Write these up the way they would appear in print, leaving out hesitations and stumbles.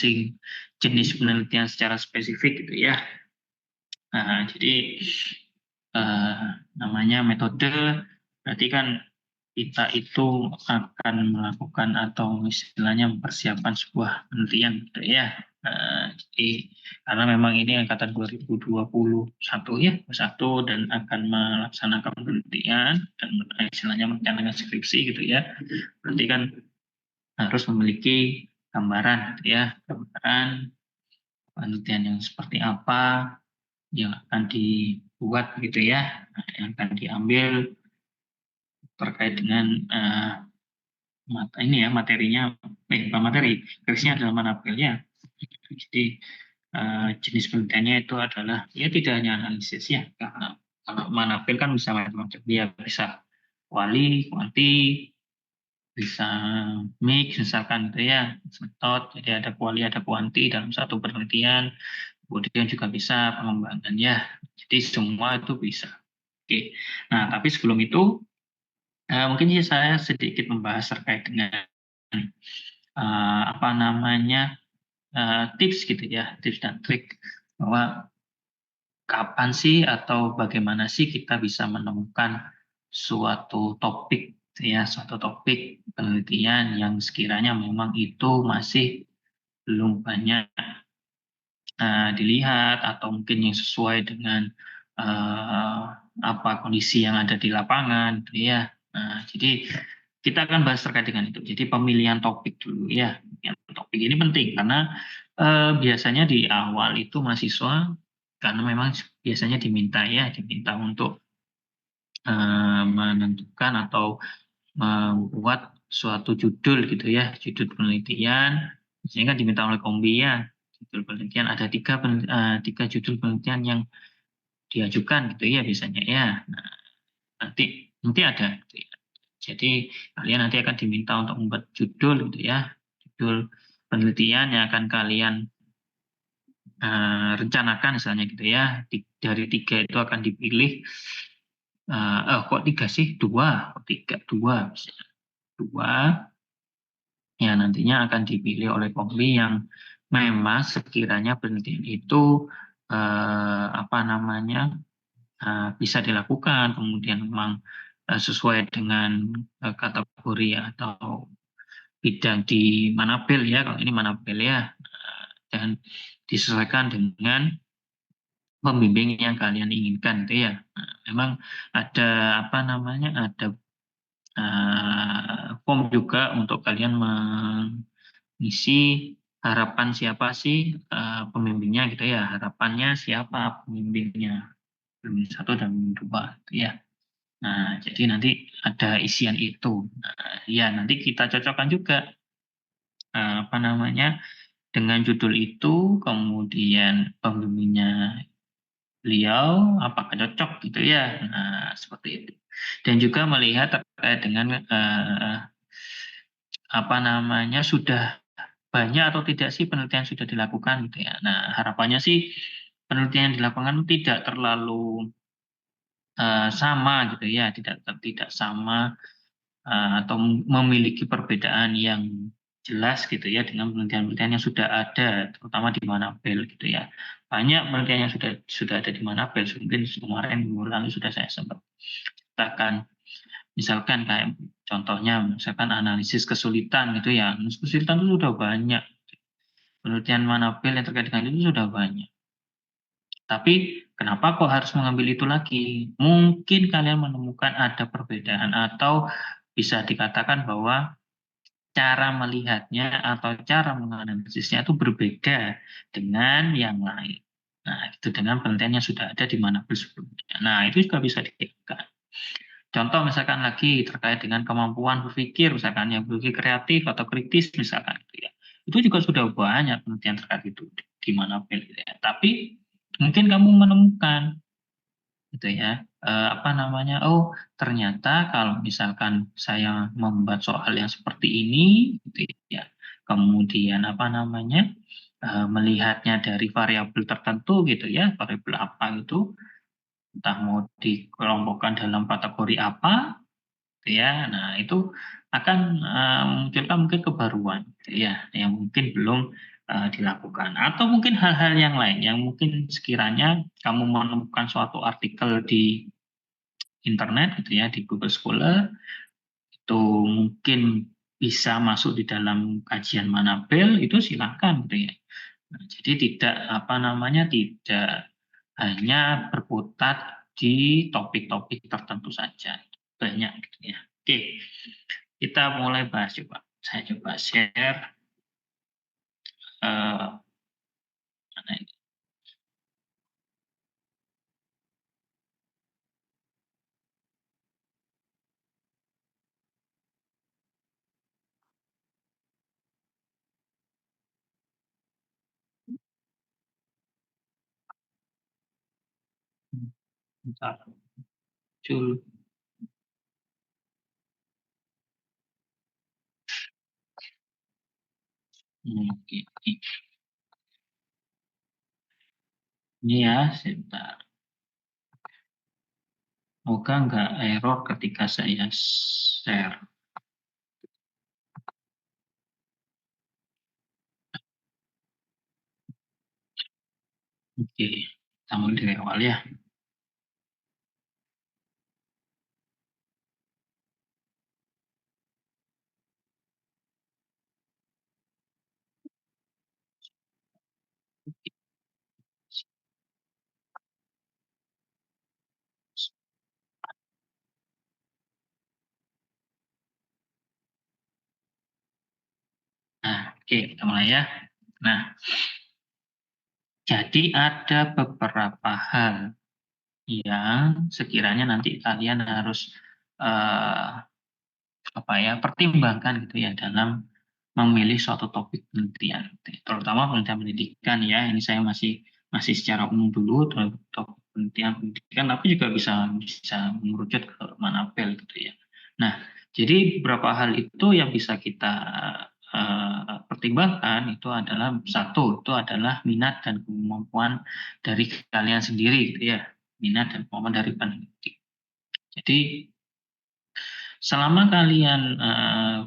masing-masing jenis penelitian secara spesifik gitu ya. Nah, jadi namanya metode berarti kan kita itu akan melakukan atau istilahnya mempersiapkan sebuah penelitian gitu ya. Jadi karena memang ini angkatan 2021 ya, satu dan akan melaksanakan penelitian dan istilahnya merencanakan skripsi gitu ya. Berarti kan harus memiliki gambaran gitu ya, gambaran penelitian yang seperti apa yang akan dibuat gitu ya, yang akan diambil terkait dengan ini ya materinya, bukan materi, garisnya adalah manapilnya. Jadi jenis penelitiannya itu adalah ya tidak hanya analisis ya, karena kalau manapil kan bisa macam-macam, dia bisa kuali, kuanti, bisa mix misalkan gitu ya, metode, jadi ada kuali ada kuanti dalam satu penelitian, kemudian juga bisa pengembangan ya, jadi semua itu bisa. Oke, nah tapi sebelum itu mungkin saya sedikit membahas terkait dengan apa namanya tips gitu ya, tips dan trik bahwa kapan sih atau bagaimana sih kita bisa menemukan suatu topik ya, suatu topik penelitian yang sekiranya memang itu masih belum banyak dilihat atau mungkin yang sesuai dengan apa kondisi yang ada di lapangan gitu ya. Nah, jadi kita akan bahas terkait dengan itu. Jadi pemilihan topik dulu ya. Pemilihan topik ini penting karena biasanya di awal itu mahasiswa karena memang biasanya diminta untuk menentukan atau membuat suatu judul gitu ya, judul penelitian. Biasanya kan diminta oleh Kombi ya, judul penelitian ada tiga judul penelitian yang diajukan gitu ya biasanya ya. Nah, nanti ada gitu ya. Jadi kalian nanti akan diminta untuk membuat judul gitu ya, judul penelitian yang akan kalian rencanakan misalnya gitu ya. Dari tiga itu akan dipilih. Kok tiga sih? Dua, kok tiga? Dua, misalnya. Dua. Ya nantinya akan dipilih oleh Kombi yang memang sekiranya penelitian itu apa namanya bisa dilakukan, kemudian memang sesuai dengan kategori atau bidang di Manapil ya, kalau ini Manapil ya, dan disesuaikan dengan pembimbing yang kalian inginkan itu ya. Nah, memang ada apa namanya, ada form juga untuk kalian mengisi harapan siapa sih pembimbingnya gitu ya, harapannya siapa pembimbingnya, pembimbing satu dan pembimbing dua gitu ya. Nah, jadi nanti ada isian itu. Nah, ya nanti kita cocokkan juga apa namanya dengan judul itu, kemudian pembimbingnya beliau apakah cocok gitu ya. Nah, seperti itu. Dan juga melihat terkait dengan apa namanya sudah banyak atau tidak sih penelitian sudah dilakukan gitu ya. Nah, harapannya sih penelitian yang dilakukan tidak terlalu sama gitu ya, tidak sama atau memiliki perbedaan yang jelas gitu ya dengan penelitian-penelitian yang sudah ada, terutama di Manapil gitu ya. Banyak penelitian yang sudah ada di Manapil, mungkin kemarin minggu lalu sudah saya sempat ceritakan. Misalkan kayak contohnya, misalkan analisis kesulitan gitu ya. Analisis kesulitan itu sudah banyak. Penelitian Manapil yang terkait dengan itu sudah banyak. Tapi kenapa kok harus mengambil itu lagi? Mungkin kalian menemukan ada perbedaan atau bisa dikatakan bahwa cara melihatnya atau cara menganalisisnya itu berbeda dengan yang lain. Nah, itu dengan penelitian yang sudah ada di mana sebelumnya. Nah, itu juga bisa dilakukan. Contoh misalkan lagi terkait dengan kemampuan berpikir, misalkan yang berpikir kreatif atau kritis misalkan gitu ya. Itu juga sudah banyak penelitian terkait itu di mana gitu ya. Tapi mungkin kamu menemukan gitu ya apa namanya, oh ternyata kalau misalkan saya membuat soal yang seperti ini gitu ya, kemudian apa namanya melihatnya dari variabel tertentu gitu ya, variabel apa itu entah mau dikelompokkan dalam kategori apa gitu ya, nah itu akan memunculkan mungkin kebaruan gitu ya yang mungkin belum dilakukan. Atau mungkin hal-hal yang lain yang mungkin sekiranya kamu menemukan suatu artikel di internet gitu ya, di Google Scholar, itu mungkin bisa masuk di dalam kajian Manabel, itu silakan gitu ya. Nah, jadi tidak apa namanya, tidak hanya berputar di topik-topik tertentu saja, banyak gitu ya. Oke, kita mulai bahas coba. Saya coba share. Mana ini? Bentar, muncul. Oke, ini ya, sebentar. Moga nggak error ketika saya share. Oke, kita mulai dari awal ya. Nah, oke, kita mulai ya. Nah, jadi ada beberapa hal yang sekiranya nanti kalian harus eh, apa ya, pertimbangkan gitu ya dalam memilih suatu topik penelitian, terutama penelitian pendidikan ya. Ini saya masih masih secara umum dulu topik penelitian pendidikan, tapi juga bisa bisa mengerucut ke manapel gitu ya. Nah, jadi beberapa hal itu yang bisa kita pertimbangkan itu adalah satu, itu adalah minat dan kemampuan dari kalian sendiri gitu ya, minat dan kemampuan dari peneliti. Jadi selama kalian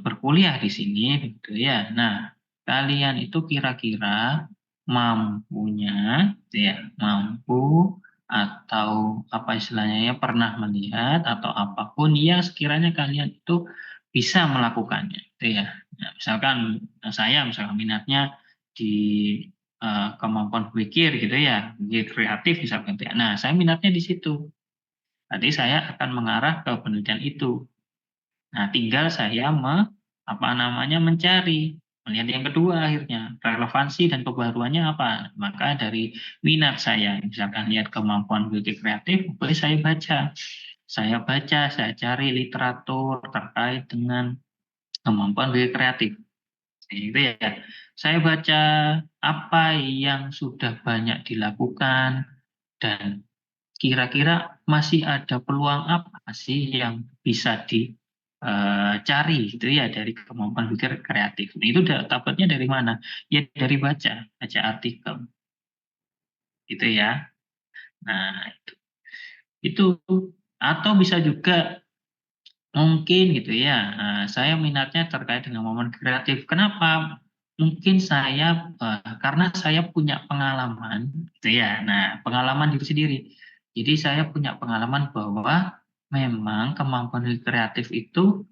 berkuliah di sini, gitu ya. Nah, kalian itu kira-kira mampunya, gitu ya, mampu atau apa istilahnya ya, pernah melihat atau apapun ya sekiranya kalian itu bisa melakukannya, gitu ya. Nah, misalkan saya misalkan minatnya di kemampuan berpikir gitu ya, berpikir kreatif misalkan. Gitu ya. Nah, saya minatnya di situ. Nanti saya akan mengarah ke penelitian itu. Nah, tinggal saya apa namanya, mencari, melihat yang kedua akhirnya, relevansi dan kebaruannya apa. Maka dari minat saya, misalkan lihat kemampuan berpikir kreatif, boleh saya baca. Saya baca, saya cari literatur terkait dengan kemampuan berpikir kreatif. Itu ya. Saya baca apa yang sudah banyak dilakukan dan kira-kira masih ada peluang apa sih yang bisa dicari gitu ya dari kemampuan pikir kreatif. Nah, itu dapatnya dari mana? Ya dari baca, baca artikel gitu ya. Nah, itu atau bisa juga mungkin gitu ya. Saya minatnya terkait dengan momen kreatif. Kenapa? Mungkin saya karena saya punya pengalaman gitu ya. Nah, pengalaman diri sendiri. Jadi saya punya pengalaman bahwa memang kemampuan kreatif itu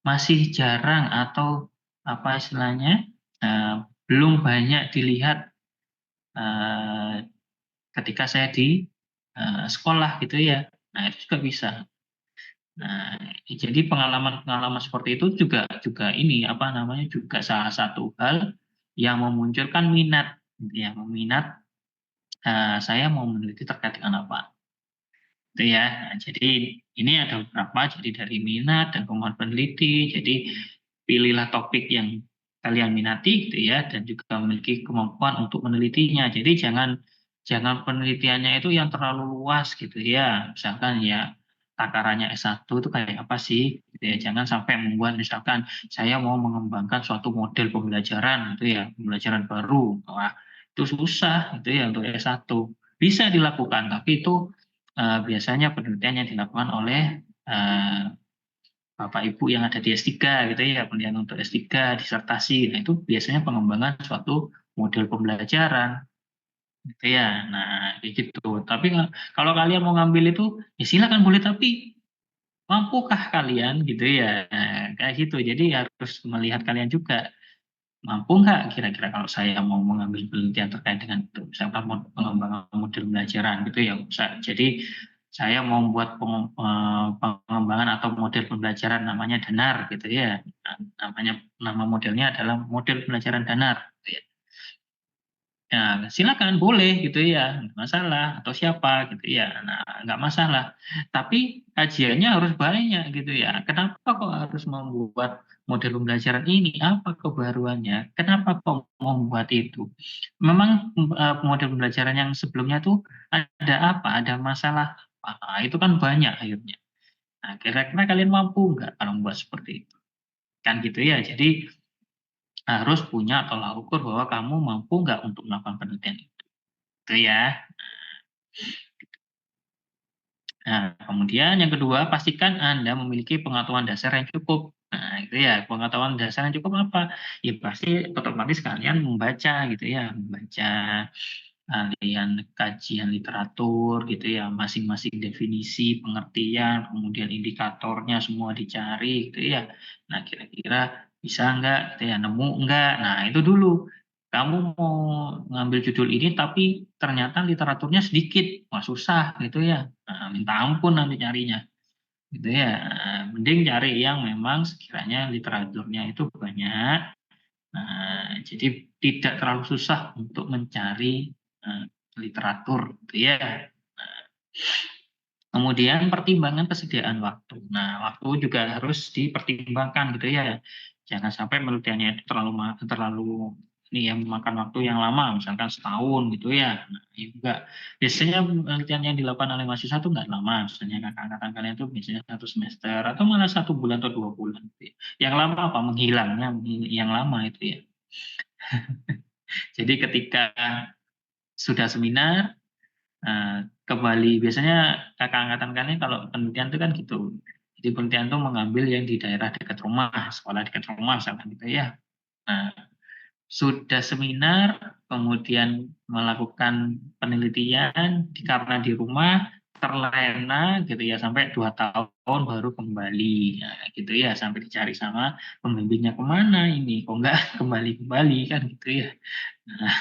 masih jarang atau apa istilahnya belum banyak dilihat eh, ketika saya di sekolah gitu ya. Nah, itu juga bisa. Nah, jadi pengalaman-pengalaman seperti itu juga juga ini apa namanya, juga salah satu hal yang memunculkan minat, gitu ya, meminat saya mau meneliti terkait dengan apa, itu ya. Nah, jadi ini ada beberapa, jadi dari minat dan kemampuan peneliti. Jadi pilihlah topik yang kalian minati, gitu ya, dan juga memiliki kemampuan untuk menelitinya. Jadi jangan jangan penelitiannya itu yang terlalu luas gitu ya. Misalkan ya takarannya S1 itu kayak apa sih? Gitu ya. Jangan sampai membuat misalkan saya mau mengembangkan suatu model pembelajaran gitu ya, pembelajaran baru. Wah, itu susah gitu ya untuk S1. Bisa dilakukan, tapi itu biasanya penelitian yang dilakukan oleh eh, Bapak Ibu yang ada di S3 gitu ya, penelitian untuk S3, disertasi. Nah, itu biasanya pengembangan suatu model pembelajaran, gitu ya. Nah, kayak gitu. Tapi kalau kalian mau ngambil itu, ya silakan boleh, tapi mampukah kalian gitu ya? Nah, kayak gitu. Jadi harus melihat kalian juga, mampu nggak kira-kira kalau saya mau mengambil penelitian terkait dengan itu, misalkan pengembangan model pembelajaran gitu ya. Jadi saya mau membuat pengembangan atau model pembelajaran namanya Danar gitu ya. Nah, nama modelnya adalah model pembelajaran Danar gitu ya. Ya, silakan boleh gitu ya, nggak masalah, atau siapa gitu ya. Nah, nggak masalah. Tapi kajiannya harus banyak gitu ya. Kenapa kok harus membuat model pembelajaran ini? Apa kebaruannya? Kenapa kok mau membuat itu? Memang model pembelajaran yang sebelumnya tuh ada apa? Ada masalah apa? Nah, itu kan banyak akhirnya. Nah, kira-kira kalian mampu nggak kalau membuat seperti itu? Kan gitu ya. Jadi harus punya tolak ukur bahwa kamu mampu nggak untuk melakukan penelitian itu ya. Nah, kemudian yang kedua, pastikan Anda memiliki pengetahuan dasar yang cukup. Nah, itu ya, pengetahuan dasar yang cukup apa? Ya pasti otomatis kalian membaca gitu ya, membaca kalian kajian literatur gitu ya, masing-masing definisi, pengertian, kemudian indikatornya semua dicari gitu ya. Nah, kira-kira bisa enggak gitu ya, nemu enggak? Nah, itu dulu. Kamu mau ngambil judul ini tapi ternyata literaturnya sedikit, wah susah gitu ya. Nah, minta ampun nanti nyarinya gitu ya. Nah, mending cari yang memang sekiranya literaturnya itu banyak. Nah, jadi tidak terlalu susah untuk mencari literatur gitu ya. Nah, kemudian pertimbangan kesediaan waktu. Nah, waktu juga harus dipertimbangkan gitu ya. Jangan sampai penelitiannya itu terlalu ini ya, memakan waktu yang lama, misalkan setahun gitu ya. Nah, ini juga biasanya penelitian yang dilakukan oleh mahasiswa itu nggak lama, misalnya kakak-kakak kalian itu biasanya 1 semester atau malah 1 bulan atau 2 bulan. Gitu ya. Yang lama apa? Menghilangnya, yang lama itu ya. Jadi ketika sudah seminar, kembali biasanya kakak angkatan kalian kalau penelitian itu kan gitu. Jadi penelitian itu mengambil yang di daerah dekat rumah, sekolah dekat rumah misalkan gitu ya. Nah, sudah seminar, kemudian melakukan penelitian karena di rumah terlena gitu ya sampai 2 tahun baru kembali, nah, gitu ya sampai dicari sama pembimbingnya kemana ini kok nggak kembali kan gitu ya. Nah,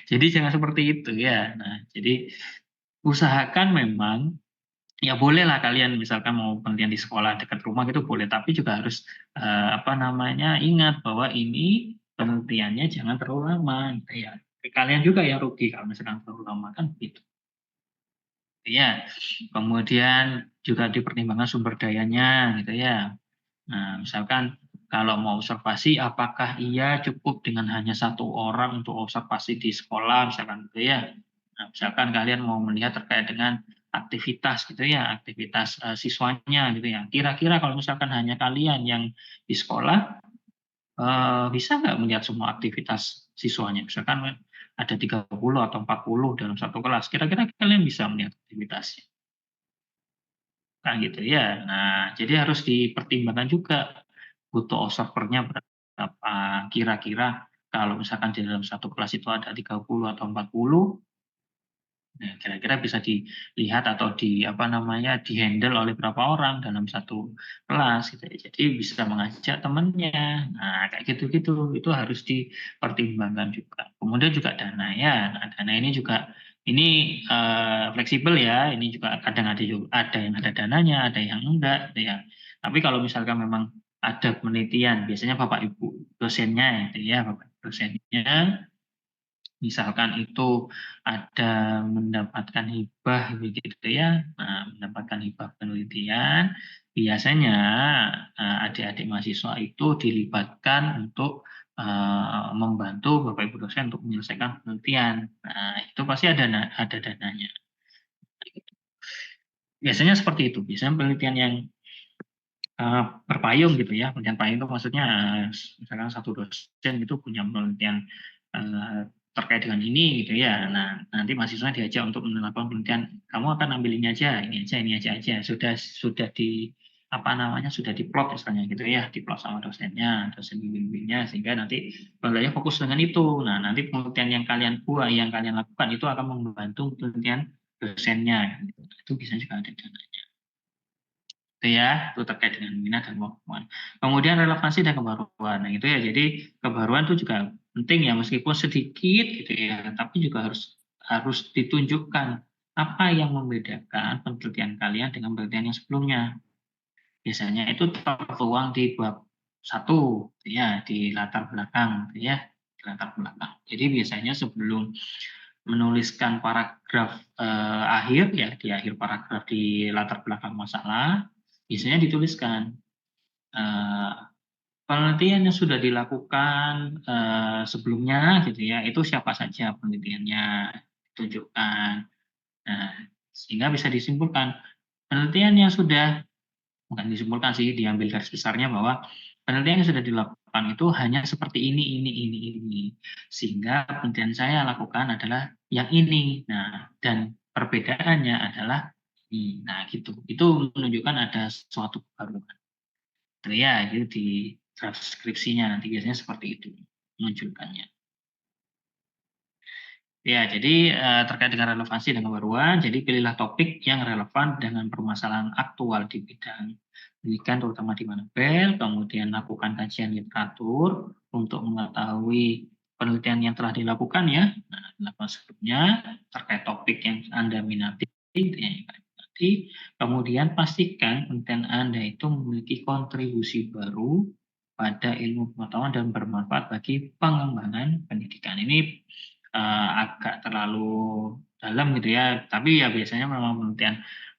jadi jangan seperti itu ya. Nah, jadi usahakan memang, ya bolehlah kalian misalkan mau penelitian di sekolah dekat rumah gitu boleh, tapi juga harus, apa namanya, ingat bahwa ini penelitiannya jangan terlalu lama gitu ya. Kalian juga yang rugi kalau misalkan terlalu lama kan begitu. Iya, kemudian juga dipertimbangkan sumber dayanya gitu ya. Nah, misalkan kalau mau observasi, apakah iya cukup dengan hanya 1 orang untuk observasi di sekolah, misalkan gitu ya. Nah, misalkan kalian mau melihat terkait dengan aktivitas gitu ya, aktivitas siswanya gitu ya. Kira-kira kalau misalkan hanya kalian yang di sekolah, bisa nggak melihat semua aktivitas siswanya? Misalkan ada 30 atau 40 dalam satu kelas, kira-kira kalian bisa melihat aktivitasnya? Kan gitu ya. Nah, jadi harus dipertimbangkan juga butuh observer-nya berapa, kira-kira kalau misalkan di dalam satu kelas itu ada 30 atau 40, nah kira-kira bisa dilihat atau apa namanya, di-handle oleh berapa orang dalam satu kelas gitu ya. Jadi bisa mengajak temannya. Nah, kayak gitu-gitu, itu harus dipertimbangkan juga. Kemudian juga dana ya. Nah, dana ini juga ini, fleksibel ya, ini juga kadang ada yang ada dananya, ada yang enggak gitu ya. Tapi kalau misalkan memang ada penelitian, biasanya Bapak Ibu dosennya gitu ya, Bapak dosennya misalkan itu ada mendapatkan hibah begitu ya, mendapatkan hibah penelitian, biasanya, adik-adik mahasiswa itu dilibatkan untuk, membantu Bapak Ibu dosen untuk menyelesaikan penelitian. Nah, itu pasti ada dananya. Biasanya seperti itu, biasanya penelitian yang, berpayung gitu ya, penelitian payung itu maksudnya, misalkan satu dosen itu punya penelitian, terkait dengan ini gitu ya. Nah, nanti mahasiswa diajak untuk melakukan penelitian, "Kamu akan ambil ini aja aja," sudah sudah diplot misalnya gitu ya, diplot sama dosennya, dosen pembimbingnya, sehingga nanti belajarnya fokus dengan itu. Nah, nanti penelitian yang kalian lakukan itu akan membantu penelitian dosennya. Gitu. Itu bisa juga ada dananya. Itu ya, itu terkait dengan minat dan kemampuan. Kemudian relevansi dan kebaruan. Nah, itu ya, jadi kebaruan itu juga penting ya, meskipun sedikit gitu ya, tapi juga harus ditunjukkan apa yang membedakan penelitian kalian dengan penelitian yang sebelumnya. Biasanya itu tertuang di bab 1 ya, di latar belakang ya, di latar belakang. Jadi biasanya sebelum menuliskan paragraf akhir ya, di akhir paragraf di latar belakang masalah, biasanya dituliskan penelitian yang sudah dilakukan sebelumnya gitu ya, itu siapa saja penelitiannya, ditunjukkan. Nah, sehingga bisa disimpulkan penelitian yang sudah bukan disimpulkan sih, diambil garis besarnya bahwa penelitian yang sudah dilakukan itu hanya seperti ini. Sehingga penelitian saya lakukan adalah yang ini. Nah, dan perbedaannya adalah ini. Nah, gitu. Itu menunjukkan ada suatu kebaruan. Ya, itu di transkripsinya nanti biasanya seperti itu menunjukkannya. Ya, jadi terkait dengan relevansi dan kebaruan, jadi pilihlah topik yang relevan dengan permasalahan aktual di bidang pendidikan, terutama di Manabel, kemudian lakukan kajian literatur untuk mengetahui penelitian yang telah dilakukan ya, lakukan sebelumnya terkait topik yang Anda minati, kemudian pastikan penelitian Anda itu memiliki kontribusi baru pada ilmu pengetahuan dan bermanfaat bagi pengembangan pendidikan. Ini agak terlalu dalam gitu ya, tapi ya biasanya memang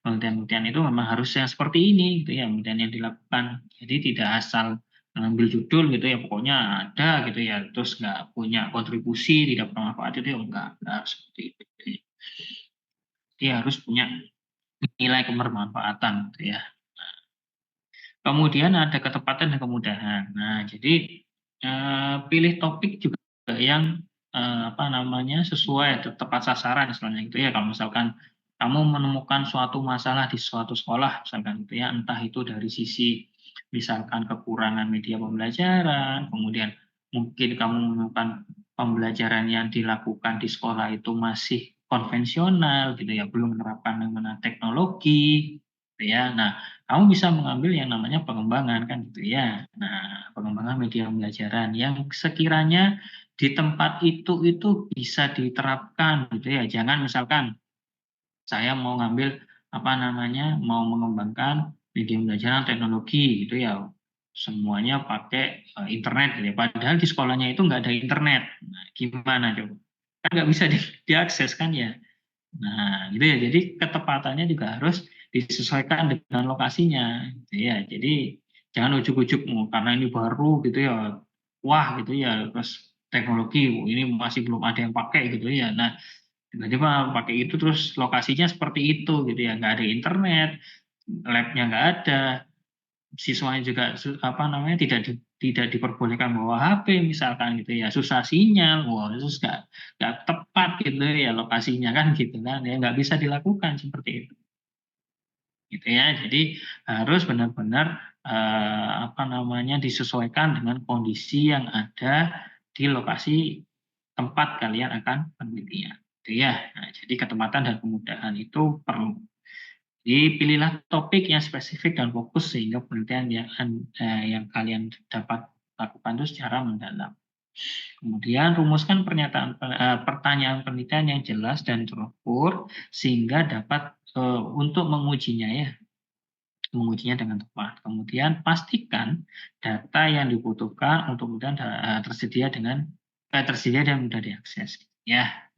penelitian itu memang harus yang seperti ini gitu ya, penelitian yang dilakukan. Jadi tidak asal mengambil judul gitu ya, pokoknya ada gitu ya, terus nggak punya kontribusi, tidak bermanfaat itu ya enggak seperti itu. Dia harus punya nilai kebermanfaatan gitu ya. Kemudian ada ketepatan dan kemudahan. Nah, jadi pilih topik juga yang sesuai tepat sasaran misalnya gitu ya. Kalau misalkan kamu menemukan suatu masalah di suatu sekolah misalkan gitu ya, entah itu dari sisi misalkan kekurangan media pembelajaran, kemudian mungkin kamu menemukan pembelajaran yang dilakukan di sekolah itu masih konvensional gitu ya, belum menerapkan menggunakan teknologi gitu ya. Nah, kamu bisa mengambil yang namanya pengembangan kan gitu ya. Nah, pengembangan media pembelajaran yang sekiranya di tempat itu bisa diterapkan gitu ya. Jangan misalkan saya mau ngambil mau mengembangkan media pembelajaran teknologi gitu ya. Semuanya pakai internet gitu ya. Padahal di sekolahnya itu nggak ada internet. Nah, gimana coba? Kan nggak bisa diakses kan ya. Nah, gitu ya. Jadi ketepatannya juga harus disesuaikan dengan lokasinya, gitu ya. Jadi jangan ujuk-ujuk karena ini baru gitu ya, wah gitu ya, terus teknologi ini masih belum ada yang pakai gitu ya. Nah, tiba-tiba pakai itu terus lokasinya seperti itu gitu ya, nggak ada internet, labnya nggak ada, siswanya juga tidak diperbolehkan bawa HP misalkan gitu ya, susah sinyal, wah itu nggak tepat gitu ya lokasinya kan gitu kan ya, nggak bisa dilakukan seperti itu gitu ya. Jadi harus benar-benar disesuaikan dengan kondisi yang ada di lokasi tempat kalian akan penelitian gitu ya. Nah, jadi ketepatan dan kemudahan itu perlu. Jadi pilihlah topik yang spesifik dan fokus sehingga penelitian yang kalian dapat lakukan itu secara mendalam. Kemudian rumuskan pertanyaan penelitian yang jelas dan terukur sehingga dapat untuk mengujinya dengan tepat. Kemudian pastikan data yang dibutuhkan untuk kemudian tersedia dan mudah diakses. Ya.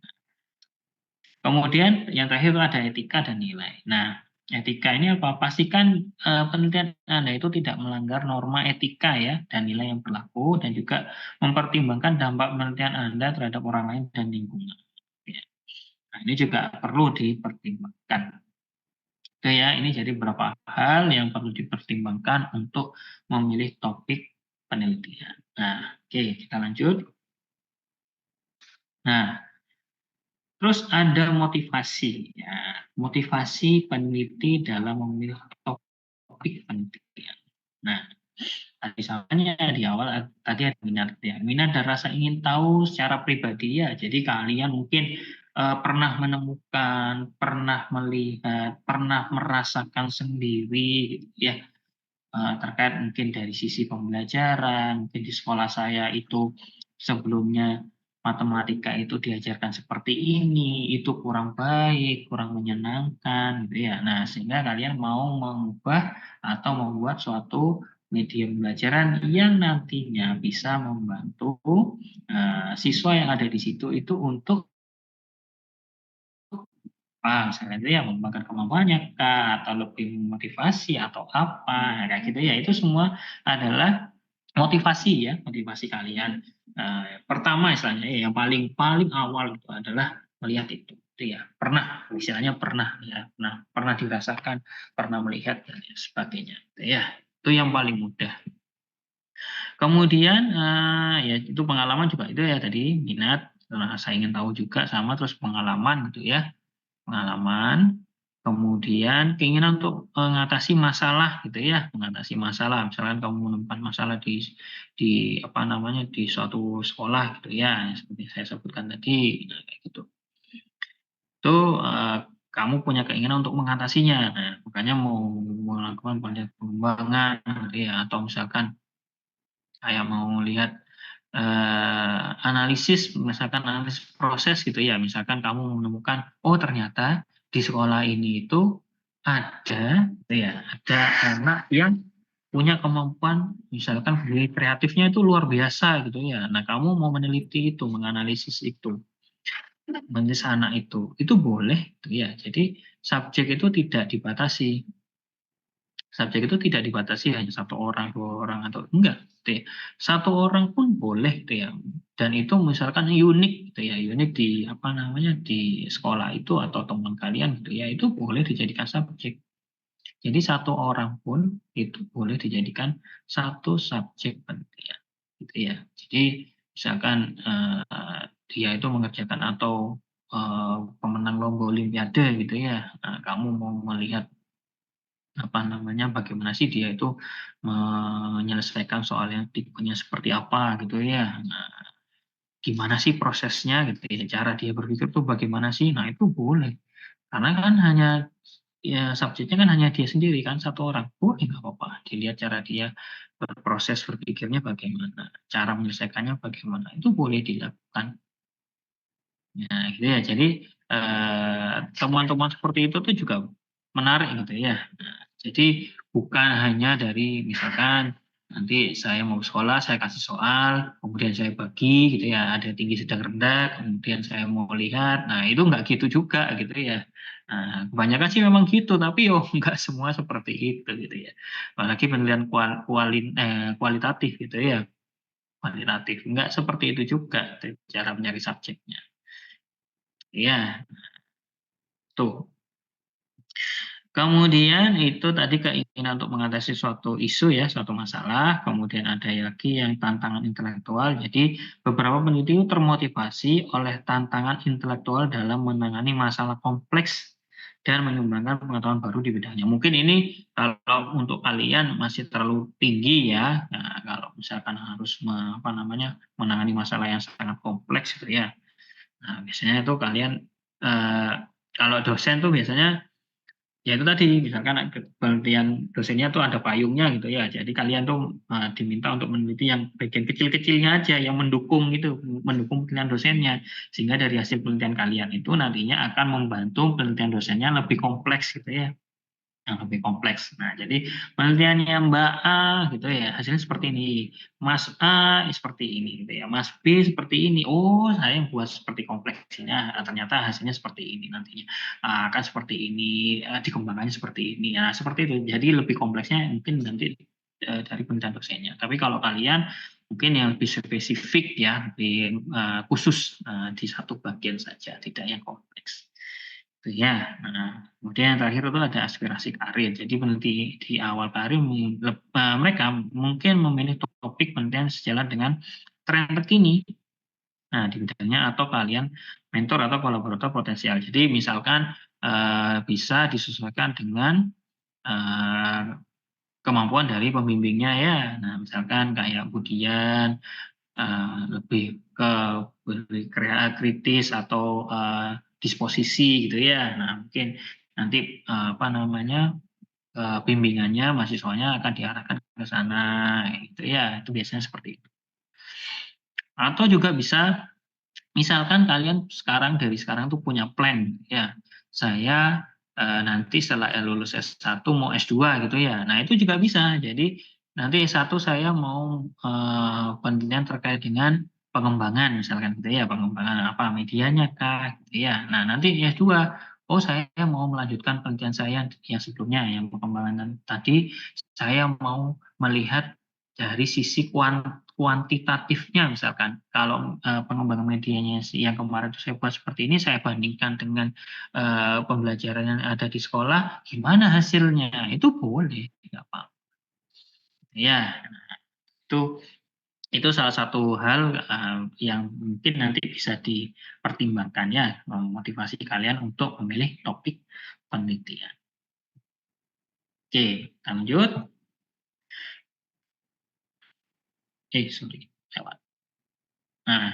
Kemudian yang terakhir itu ada etika dan nilai. Nah, etika ini apa? Pastikan penelitian Anda itu tidak melanggar norma etika ya dan nilai yang berlaku, dan juga mempertimbangkan dampak penelitian Anda terhadap orang lain dan lingkungan. Ya. Nah, ini juga perlu dipertimbangkan. Itu ya, ini jadi beberapa hal yang perlu dipertimbangkan untuk memilih topik penelitian. Nah, oke, kita lanjut. Nah, terus ada motivasi, ya. Motivasi peneliti dalam memilih topik. topik penelitian. Nah, misalnya di awal tadi ada minat ya, minat dan rasa ingin tahu secara pribadi ya. Jadi kalian mungkin pernah menemukan, pernah melihat, pernah merasakan sendiri gitu ya, terkait mungkin dari sisi pembelajaran, mungkin di sekolah saya itu sebelumnya matematika itu diajarkan seperti ini, itu kurang baik, kurang menyenangkan gitu ya. Nah, sehingga kalian mau mengubah atau membuat suatu media pembelajaran yang nantinya bisa membantu siswa yang ada di situ itu untuk misalnya itu ya mengembangkan kemampuannya kah, atau lebih memotivasi atau apa, kayak gitu ya. Itu semua adalah motivasi ya, motivasi kalian. Pertama istilahnya ya, yang paling paling awal itu adalah melihat itu ya. Pernah, istilahnya pernah ya, pernah dirasakan, pernah melihat dan sebagainya. Gitu ya. Itu yang paling mudah. Kemudian ya itu pengalaman juga itu ya tadi minat, saya ingin tahu juga sama terus pengalaman gitu ya. Pengalaman, kemudian keinginan untuk mengatasi masalah gitu ya, mengatasi masalah. Misalkan kamu menemukan masalah di apa namanya, di suatu sekolah gitu ya, seperti saya sebutkan tadi, nah kayak gitu. Itu, kamu punya keinginan untuk mengatasinya. Nah, makanya mau melakukan pengembangan gitu ya, atau misalkan kayak mau lihat analisis, misalkan analisis proses gitu ya, misalkan kamu menemukan, oh ternyata di sekolah ini itu ada gitu ya, ada anak yang punya kemampuan misalkan kreatifnya itu luar biasa gitu ya. Nah, kamu mau meneliti itu, menganalisis itu, menganalisis anak itu boleh gitu ya. Jadi subjek itu tidak dibatasi. Subjek itu tidak dibatasi hanya 1 orang, 2 orang, atau enggak gitu ya. 1 orang pun boleh gitu ya, dan itu misalkan unik gitu ya, unik di apa namanya, di sekolah itu atau teman kalian gitu ya, itu boleh dijadikan subjek. Jadi 1 orang pun itu boleh dijadikan satu subjek penelitian gitu ya. Jadi misalkan, dia itu mengerjakan atau, pemenang lomba olimpiade gitu ya, kamu mau melihat apa namanya, bagaimana sih dia itu menyelesaikan soal yang tipenya seperti apa gitu ya. Nah, gimana sih prosesnya gitu ya, cara dia berpikir tuh bagaimana sih? Nah, itu boleh. Karena kan hanya ya subjeknya kan hanya dia sendiri kan, 1 orang. Boleh, nggak apa-apa. Dilihat cara dia berproses berpikirnya bagaimana, cara menyelesaikannya bagaimana, itu boleh dilakukan. Nah, gitu ya. Jadi, temuan-temuan seperti itu tuh juga menarik gitu ya. Nah, jadi bukan hanya dari misalkan nanti saya mau sekolah, saya kasih soal, kemudian saya bagi gitu ya, ada tinggi, sedang, rendah, kemudian saya mau lihat. Nah, itu nggak gitu juga gitu ya. Nah, kebanyakan sih memang gitu, tapi nggak semua seperti itu gitu ya. Apalagi penilaian kualitatif gitu ya, kualitatif. Nggak seperti itu juga cara mencari subjeknya. Iya, tuh. Kemudian itu tadi keinginan untuk mengatasi suatu isu ya, suatu masalah, kemudian ada lagi yang tantangan intelektual. Jadi beberapa peneliti itu termotivasi oleh tantangan intelektual dalam menangani masalah kompleks dan mengembangkan pengetahuan baru di bidangnya. Mungkin ini kalau untuk kalian masih terlalu tinggi ya. Nah, kalau misalkan harus apa namanya, menangani masalah yang sangat kompleks gitu ya. Nah, biasanya itu kalian eh, kalau dosen tuh biasanya ya itu tadi, misalkan penelitian dosennya tuh ada payungnya gitu ya. Jadi kalian tuh diminta untuk meneliti yang bagian kecil-kecilnya aja yang mendukung gitu, mendukung penelitian dosennya. Sehingga dari hasil penelitian kalian itu nantinya akan membantu penelitian dosennya lebih kompleks gitu ya. Yang lebih kompleks. Nah, jadi penelitiannya Mbak A gitu ya, hasilnya seperti ini. Mas A seperti ini gitu ya. Mas B seperti ini. Oh, saya yang buat seperti kompleksnya. Ternyata hasilnya seperti ini nantinya. Akan seperti ini, dikembangkannya seperti ini. Nah, seperti itu. Jadi lebih kompleksnya mungkin nanti dari penelitian dosennya. Tapi kalau kalian mungkin yang lebih spesifik ya, lebih khusus di satu bagian saja, tidak yang kompleks. Itu ya. Nah, kemudian yang terakhir itu ada aspirasi karir. Jadi peneliti di awal karir mereka mungkin memilih topik penelitian sejalan dengan tren terkini. Nah, di bidangnya atau kalian mentor atau kolaborator potensial. Jadi misalkan bisa disesuaikan dengan kemampuan dari pembimbingnya ya. Nah, misalkan kayak Budian lebih ke kritis atau disposisi gitu ya. Nah, mungkin nanti apa namanya bimbingannya mahasiswanya akan diarahkan ke sana gitu ya. Itu biasanya seperti itu. Atau juga bisa misalkan kalian dari sekarang tuh punya plan ya. Saya nanti setelah lulus S1 mau S2 gitu ya. Nah, itu juga bisa. Jadi nanti S1 saya mau penelitian terkait dengan pengembangan misalkan gitu ya, pengembangan apa medianya kah gitu ya. Nah, nanti S2 oh saya mau melanjutkan penelitian saya yang sebelumnya yang pengembangan tadi saya mau melihat dari sisi kuantitatifnya misalkan kalau pengembangan medianya yang kemarin itu saya buat seperti ini saya bandingkan dengan pembelajaran yang ada di sekolah gimana hasilnya itu boleh tidak apa ya itu itu salah satu hal yang mungkin nanti bisa dipertimbangkan ya memotivasi kalian untuk memilih topik penelitian. Oke, lanjut. Sorry, lewat. Nah,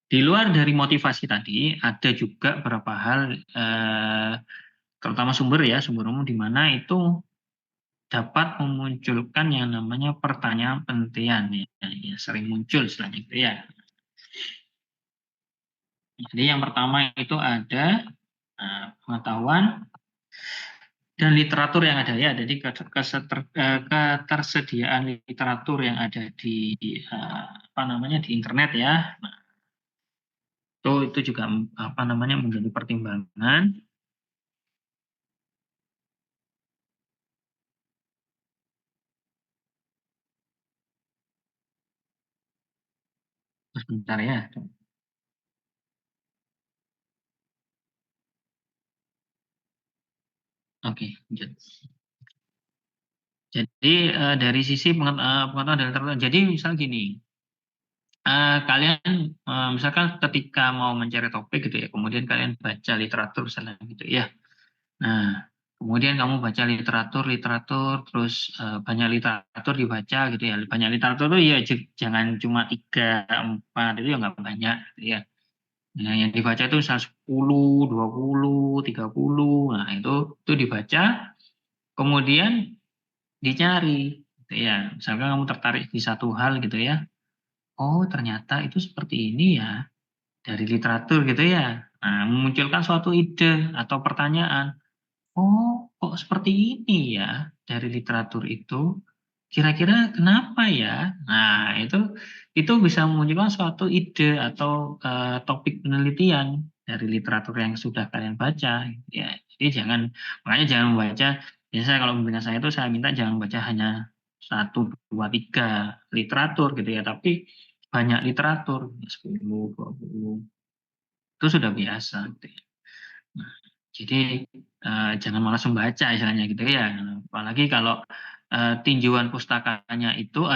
di luar dari motivasi tadi, ada juga beberapa hal, terutama sumber ya, sumber umum di mana itu dapat memunculkan yang namanya pertanyaan penelitian ya, ya sering muncul istilahnya gitu ya. Jadi yang pertama itu ada pengetahuan dan literatur yang ada ya, jadi ketersediaan literatur yang ada di apa namanya di internet ya. Nah, itu juga apa namanya menjadi pertimbangan. Sebentar ya. Oke, lanjut. Jadi dari sisi pengetahuan dan literatur, jadi misal gini, kalian misalkan ketika mau mencari topik gitu ya, kemudian kalian baca literatur misalnya gitu ya. Nah, kemudian kamu baca literatur, terus banyak literatur dibaca gitu ya. Banyak literatur tuh ya jangan cuma 3, 4 itu ya nggak banyak gitu ya. Nah, yang dibaca itu misal 10, 20, 30. Nah, itu dibaca, kemudian dicari gitu ya. Misalkan kamu tertarik di satu hal gitu ya. Oh, ternyata itu seperti ini ya dari literatur gitu ya. Nah, memunculkan suatu ide atau pertanyaan. Oh, kok seperti ini ya dari literatur itu? Kira-kira kenapa ya? Nah, itu bisa memunculkan suatu ide atau topik penelitian dari literatur yang sudah kalian baca. Ya, jadi makanya jangan membaca. Biasanya kalau pembimbingan saya itu saya minta jangan baca hanya 1, 2, 3 literatur gitu ya, tapi banyak literatur 10, 20 itu sudah biasa. Gitu ya. Nah, jadi jangan malas membaca istilahnya gitu ya. Apalagi kalau tinjauan pustakanya itu,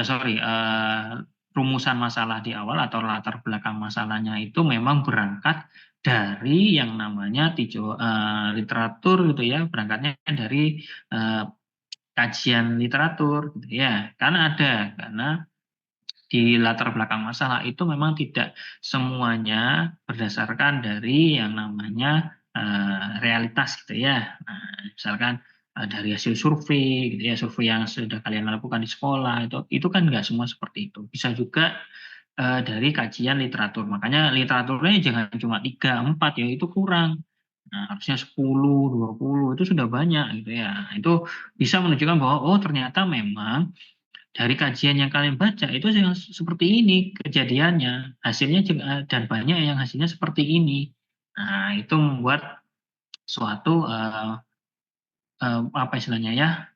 rumusan masalah di awal atau latar belakang masalahnya itu memang berangkat dari yang namanya literatur gitu ya, berangkatnya dari kajian literatur gitu ya. Karena di latar belakang masalah itu memang tidak semuanya berdasarkan dari yang namanya realitas gitu ya. Nah, misalkan dari hasil survei gitu ya, survei yang sudah kalian lakukan di sekolah itu kan nggak semua seperti itu. Bisa juga dari kajian literatur. Makanya literaturnya jangan cuma 3, 4 ya itu kurang. Nah, harusnya 10, 20 itu sudah banyak gitu ya. Nah, itu bisa menunjukkan bahwa oh ternyata memang dari kajian yang kalian baca itu yang seperti ini kejadiannya, hasilnya juga dan banyak yang hasilnya seperti ini. Nah, itu membuat suatu apa istilahnya ya,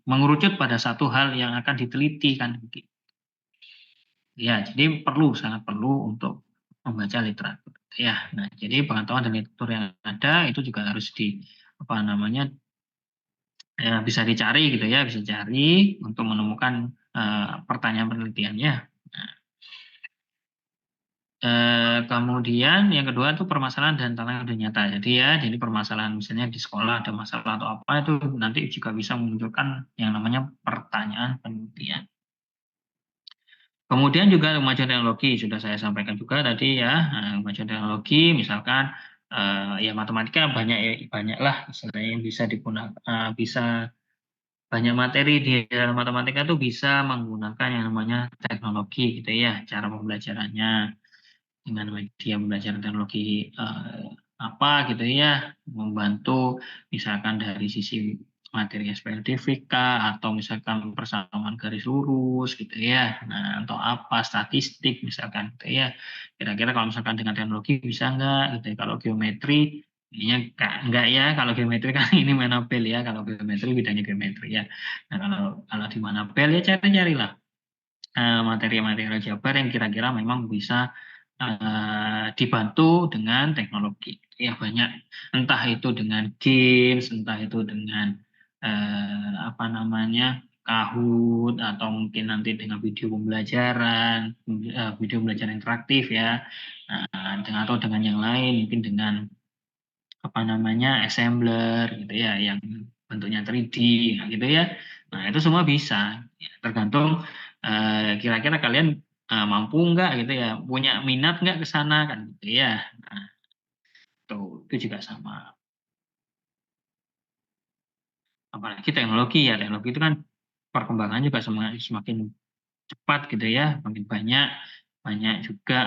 mengerucut pada satu hal yang akan diteliti kan. Ya, jadi sangat perlu untuk membaca literatur. Ya, nah jadi pengetahuan dan literatur yang ada itu juga harus apa namanya ya, bisa dicari gitu ya, bisa cari untuk menemukan pertanyaan penelitiannya. Nah, Kemudian yang kedua itu permasalahan dan tantangan udah nyata. Jadi permasalahan misalnya di sekolah ada masalah atau apa itu nanti juga bisa memunculkan yang namanya pertanyaan penelitian. Kemudian juga kemajuan teknologi sudah saya sampaikan juga tadi ya, kemajuan teknologi misalkan ya matematika banyaklah istilahnya yang bisa digunakan, bisa banyak materi di dalam matematika tuh bisa menggunakan yang namanya teknologi gitu ya, cara pembelajarannya dengan media pembelajaran teknologi apa gitu ya, membantu misalkan dari sisi materi SPLDVK atau misalkan persamaan garis lurus gitu ya, nah atau apa statistik misalkan gitu ya, kira-kira kalau misalkan dengan teknologi bisa enggak gitu ya, kalau geometri kayaknya enggak ya, kalau geometri kan ini Manabel ya, kalau geometri bidangnya geometri ya, nah kalau di Manabel ya carilah materi-materi aljabar yang kira-kira memang bisa dibantu dengan teknologi. Ya banyak, entah itu dengan games, entah itu dengan apa namanya Kahoot, atau mungkin nanti dengan video pembelajaran, video pembelajaran interaktif ya, atau dengan yang lain, mungkin dengan apa namanya assembler gitu ya, yang bentuknya 3D gitu ya. Nah itu semua bisa, ya, tergantung kira-kira kalian mampu nggak gitu ya, punya minat nggak ke sana kan gitu ya. Nah, itu juga sama. Apalagi teknologi ya, teknologi itu kan perkembangannya juga semakin cepat gitu ya, makin banyak banyak juga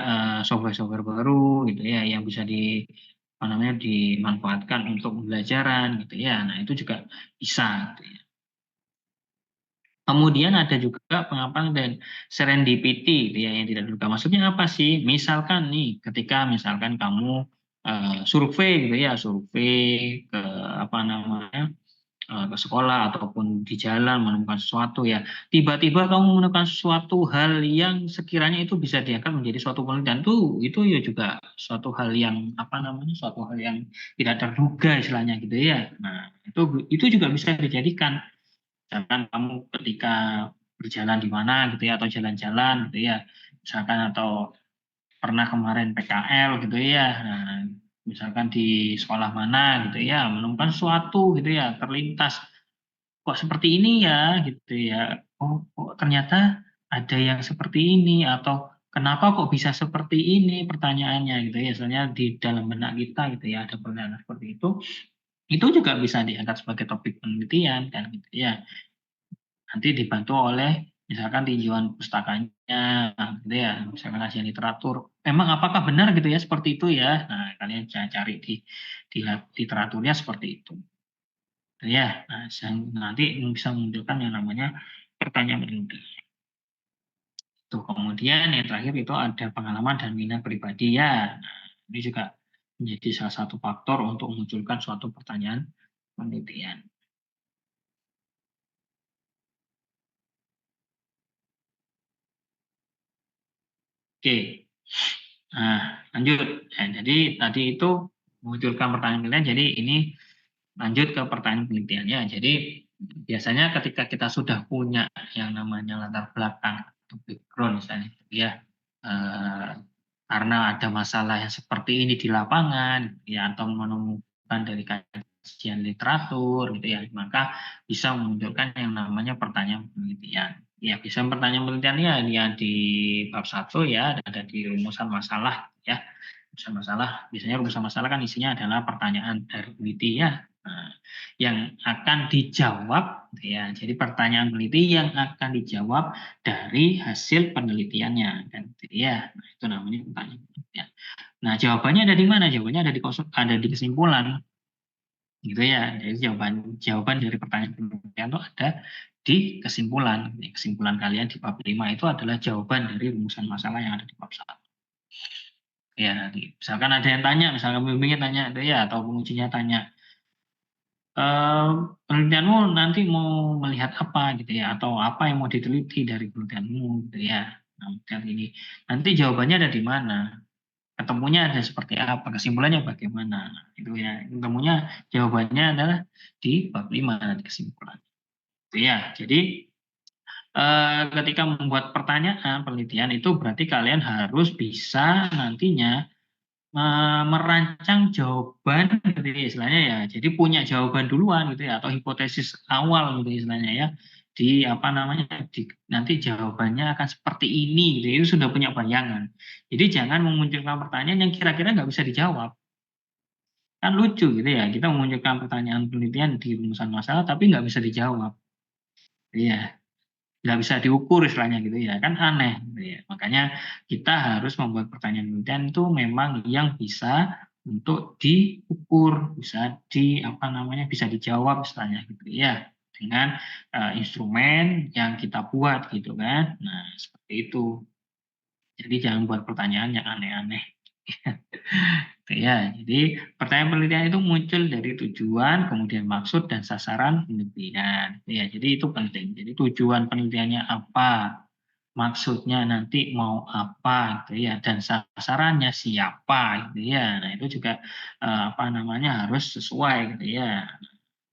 software-software baru gitu ya yang bisa apa namanya dimanfaatkan untuk pembelajaran gitu ya. Nah, itu juga bisa gitu ya. Kemudian ada juga pengapalan dan serendipity gitu ya, yang tidak diduga. Maksudnya apa sih? Misalkan nih, ketika misalkan kamu survei gitu ya, survei ke apa namanya ke sekolah ataupun di jalan menemukan sesuatu ya, tiba-tiba kamu menemukan suatu hal yang sekiranya itu bisa dianggap menjadi suatu penelitian tuh, itu ya juga suatu hal yang apa namanya, suatu hal yang tidak terduga istilahnya gitu ya. Nah, itu juga bisa dijadikan, misalkan kamu ketika berjalan di mana gitu ya, atau jalan-jalan gitu ya, misalkan atau pernah kemarin PKL gitu ya. Nah, misalkan di sekolah mana gitu ya, menemukan sesuatu gitu ya, terlintas, kok seperti ini ya gitu ya. Oh, kok ternyata ada yang seperti ini, atau kenapa kok bisa seperti ini pertanyaannya gitu ya. Soalnya di dalam benak kita gitu ya ada pertanyaan seperti itu. Itu juga bisa diangkat sebagai topik penelitian kan gitu ya. Nanti dibantu oleh misalkan tinjauan pustakanya gitu ya, misalkan kajian literatur. Memang apakah benar gitu ya seperti itu ya? Nah, kalian cari di literaturnya seperti itu. Ya, nah, nanti bisa memunculkan yang namanya pertanyaan penelitian. Tuh, kemudian yang terakhir itu ada pengalaman dan minat pribadi ya. Nah, ini juga menjadi salah satu faktor untuk memunculkan suatu pertanyaan penelitian. Oke. Nah, lanjut. Nah, jadi tadi itu memunculkan pertanyaan penelitian. Jadi ini lanjut ke pertanyaan penelitian ya. Jadi biasanya ketika kita sudah punya yang namanya latar belakang atau background misalnya gitu ya, eh, karena ada masalah yang seperti ini di lapangan ya, atau menemukan dari kajian literatur gitu ya, maka bisa memunculkan yang namanya pertanyaan penelitian. Ya, bisa pertanyaan penelitian ya, di bab 1 ya, ada di rumusan masalah ya. Rumusan masalah, biasanya rumusan masalah kan isinya adalah pertanyaan dari peneliti ya. Nah, yang akan dijawab ya. Jadi pertanyaan peneliti yang akan dijawab dari hasil penelitiannya kan gitu ya. Nah, itu namanya pertanyaan penelitian. Nah, jawabannya ada di mana? Jawabannya ada di kesimpulan gitu ya. Jadi jawaban jawaban dari pertanyaan penelitian itu ada di kesimpulan. Kesimpulan kalian di bab 5 itu adalah jawaban dari rumusan masalah yang ada di bab 1. Ya, misalkan ada yang tanya, misalkan pembimbingnya tanya, ya, atau pengujinya tanya, penelitianmu nanti mau melihat apa gitu ya, atau apa yang mau diteliti dari penelitianmu gitu ya. Nah, penelitian ini nanti jawabannya ada di mana, ketemunya ada seperti apa, kesimpulannya bagaimana. Nah, itu ya, ketemunya jawabannya adalah di bab 5 nanti kesimpulan. Itu ya. Jadi ketika membuat pertanyaan penelitian itu berarti kalian harus bisa nantinya merancang jawaban gitu ya istilahnya ya. Jadi punya jawaban duluan gitu ya atau hipotesis awal gitu istilahnya ya. Di apa namanya nanti jawabannya akan seperti ini gitu. Itu sudah punya bayangan. Jadi jangan memunculkan pertanyaan yang kira-kira nggak bisa dijawab. Kan lucu gitu ya. Kita memunculkan pertanyaan penelitian di rumusan masalah tapi nggak bisa dijawab. Iya, nggak bisa diukur istilahnya gitu ya kan aneh gitu ya. Makanya kita harus membuat pertanyaan penelitian itu memang yang bisa untuk diukur, bisa di apa namanya bisa dijawab istilahnya gitu ya dengan instrumen yang kita buat gitu kan. Nah, seperti itu. Jadi jangan buat pertanyaan yang aneh-aneh. Ya, jadi pertanyaan penelitian itu muncul dari tujuan, kemudian maksud dan sasaran penelitian. Ya, jadi itu penting. Jadi tujuan penelitiannya apa, maksudnya nanti mau apa, gitu ya, dan sasarannya siapa, gitu ya. Nah, itu juga apa namanya harus sesuai, gitu ya.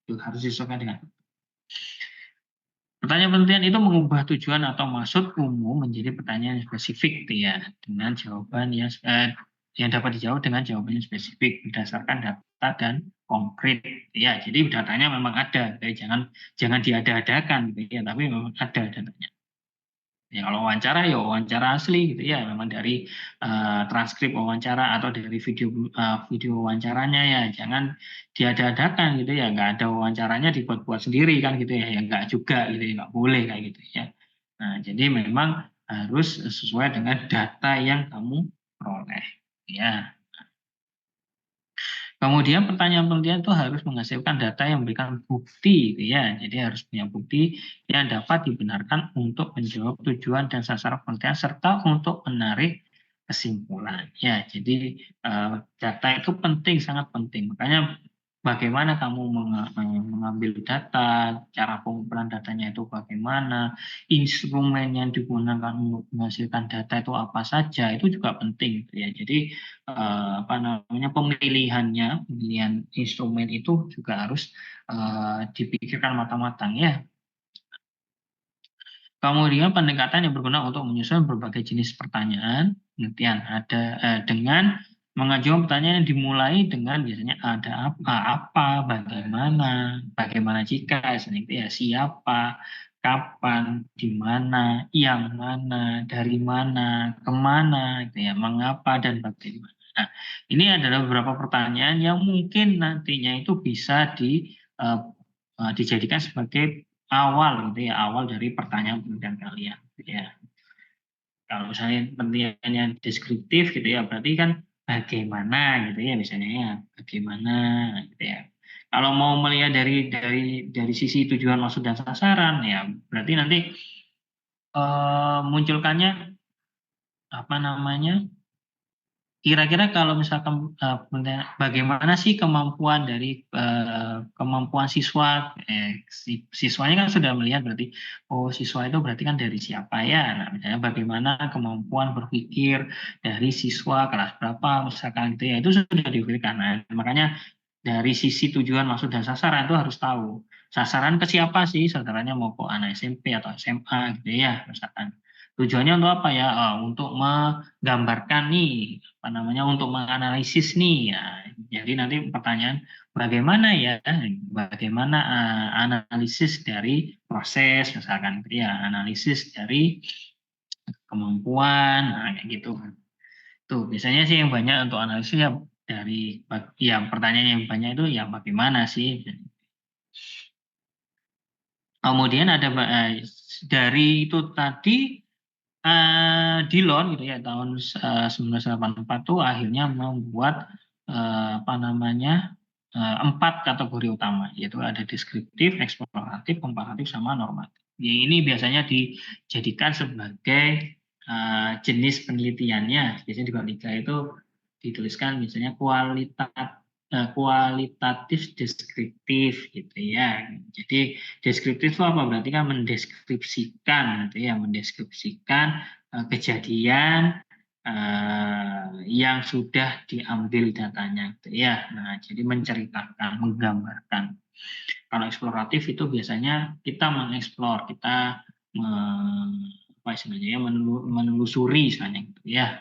Itu harus disesuaikan dengan. Pertanyaan penelitian itu mengubah tujuan atau maksud umum menjadi pertanyaan yang spesifik, gitu ya, dengan jawaban yang dapat dijawab dengan jawaban yang spesifik berdasarkan data dan konkret. Ya, jadi datanya memang ada, jadi jangan diada-adakan, gitu ya, tapi memang ada datanya. Ya kalau wawancara ya wawancara asli gitu ya, memang dari transkrip wawancara atau dari video wawancaranya ya, jangan diada-adakan gitu ya, nggak ada wawancaranya dibuat-buat sendiri kan gitu ya, ya nggak juga gitu ya, nggak boleh kayak gitu ya. Nah jadi memang harus sesuai dengan data yang kamu peroleh ya. Kemudian pertanyaan penelitian itu harus menghasilkan data yang memberikan bukti, gitu ya. Jadi harus punya bukti yang dapat dibenarkan untuk menjawab tujuan dan sasaran penelitian serta untuk menarik kesimpulan. Ya, jadi data itu penting, sangat penting. Makanya bagaimana kamu mengambil data, cara pengumpulan datanya itu bagaimana, instrumen yang digunakan untuk menghasilkan data itu apa saja, itu juga penting, gitu ya. Jadi apa namanya pemilihan instrumen itu juga harus dipikirkan matang-matang ya. Kemudian pendekatan yang berguna untuk menyusun berbagai jenis pertanyaan penelitian ada dengan mengajukan pertanyaan yang dimulai dengan biasanya ada apa, bagaimana jika, misalnya itu ya siapa, kapan, di mana, yang mana, dari mana, kemana, gitu ya, mengapa dan bagaimana. Nah, ini adalah beberapa pertanyaan yang mungkin nantinya itu bisa dijadikan sebagai awal gitu ya, awal dari pertanyaan penelitian kalian gitu ya. Kalau misalnya penelitiannya deskriptif gitu ya, berarti kan bagaimana gitu ya misalnya ya, bagaimana gitu ya. Kalau mau melihat dari sisi tujuan, maksud dan sasaran ya, berarti nanti munculkannya apa namanya? Kira-kira kalau misalkan bagaimana sih kemampuan siswa, siswanya kan sudah melihat berarti, oh siswa itu berarti kan dari siapa ya? Nah, misalnya bagaimana kemampuan berpikir dari siswa kelas berapa misalkan gitu ya, itu sudah diberikan. Nah, makanya dari sisi tujuan, maksud dan sasaran itu harus tahu. Sasaran ke siapa sih? Sasarannya mau ke anak SMP atau SMA gitu ya, misalkan. Tujuannya untuk apa ya? Untuk menggambarkan nih, apa namanya? Untuk menganalisis nih ya. Jadi nanti pertanyaan bagaimana ya? Bagaimana analisis dari proses misalkan gitu ya, analisis dari kemampuan, nah kayak gitu. Tuh, biasanya sih yang banyak untuk analisis ya dari ya pertanyaan yang banyak itu ya bagaimana sih. Kemudian ada dari itu tadi Dillon gitu ya tahun 1984 tuh akhirnya membuat apa namanya 4 kategori utama yaitu ada deskriptif, eksploratif, komparatif sama normatif. Yang ini biasanya dijadikan sebagai jenis penelitiannya. Biasanya di bab 3 itu dituliskan misalnya kualitatif deskriptif gitu ya. Jadi deskriptif itu apa? Berarti kan mendeskripsikan gitu ya, mendeskripsikan kejadian yang sudah diambil datanya gitu ya. Nah, jadi menceritakan, menggambarkan. Kalau eksploratif itu biasanya kita mengeksplor, kita apa istilahnya ya, menelusuri istilahnya gitu ya.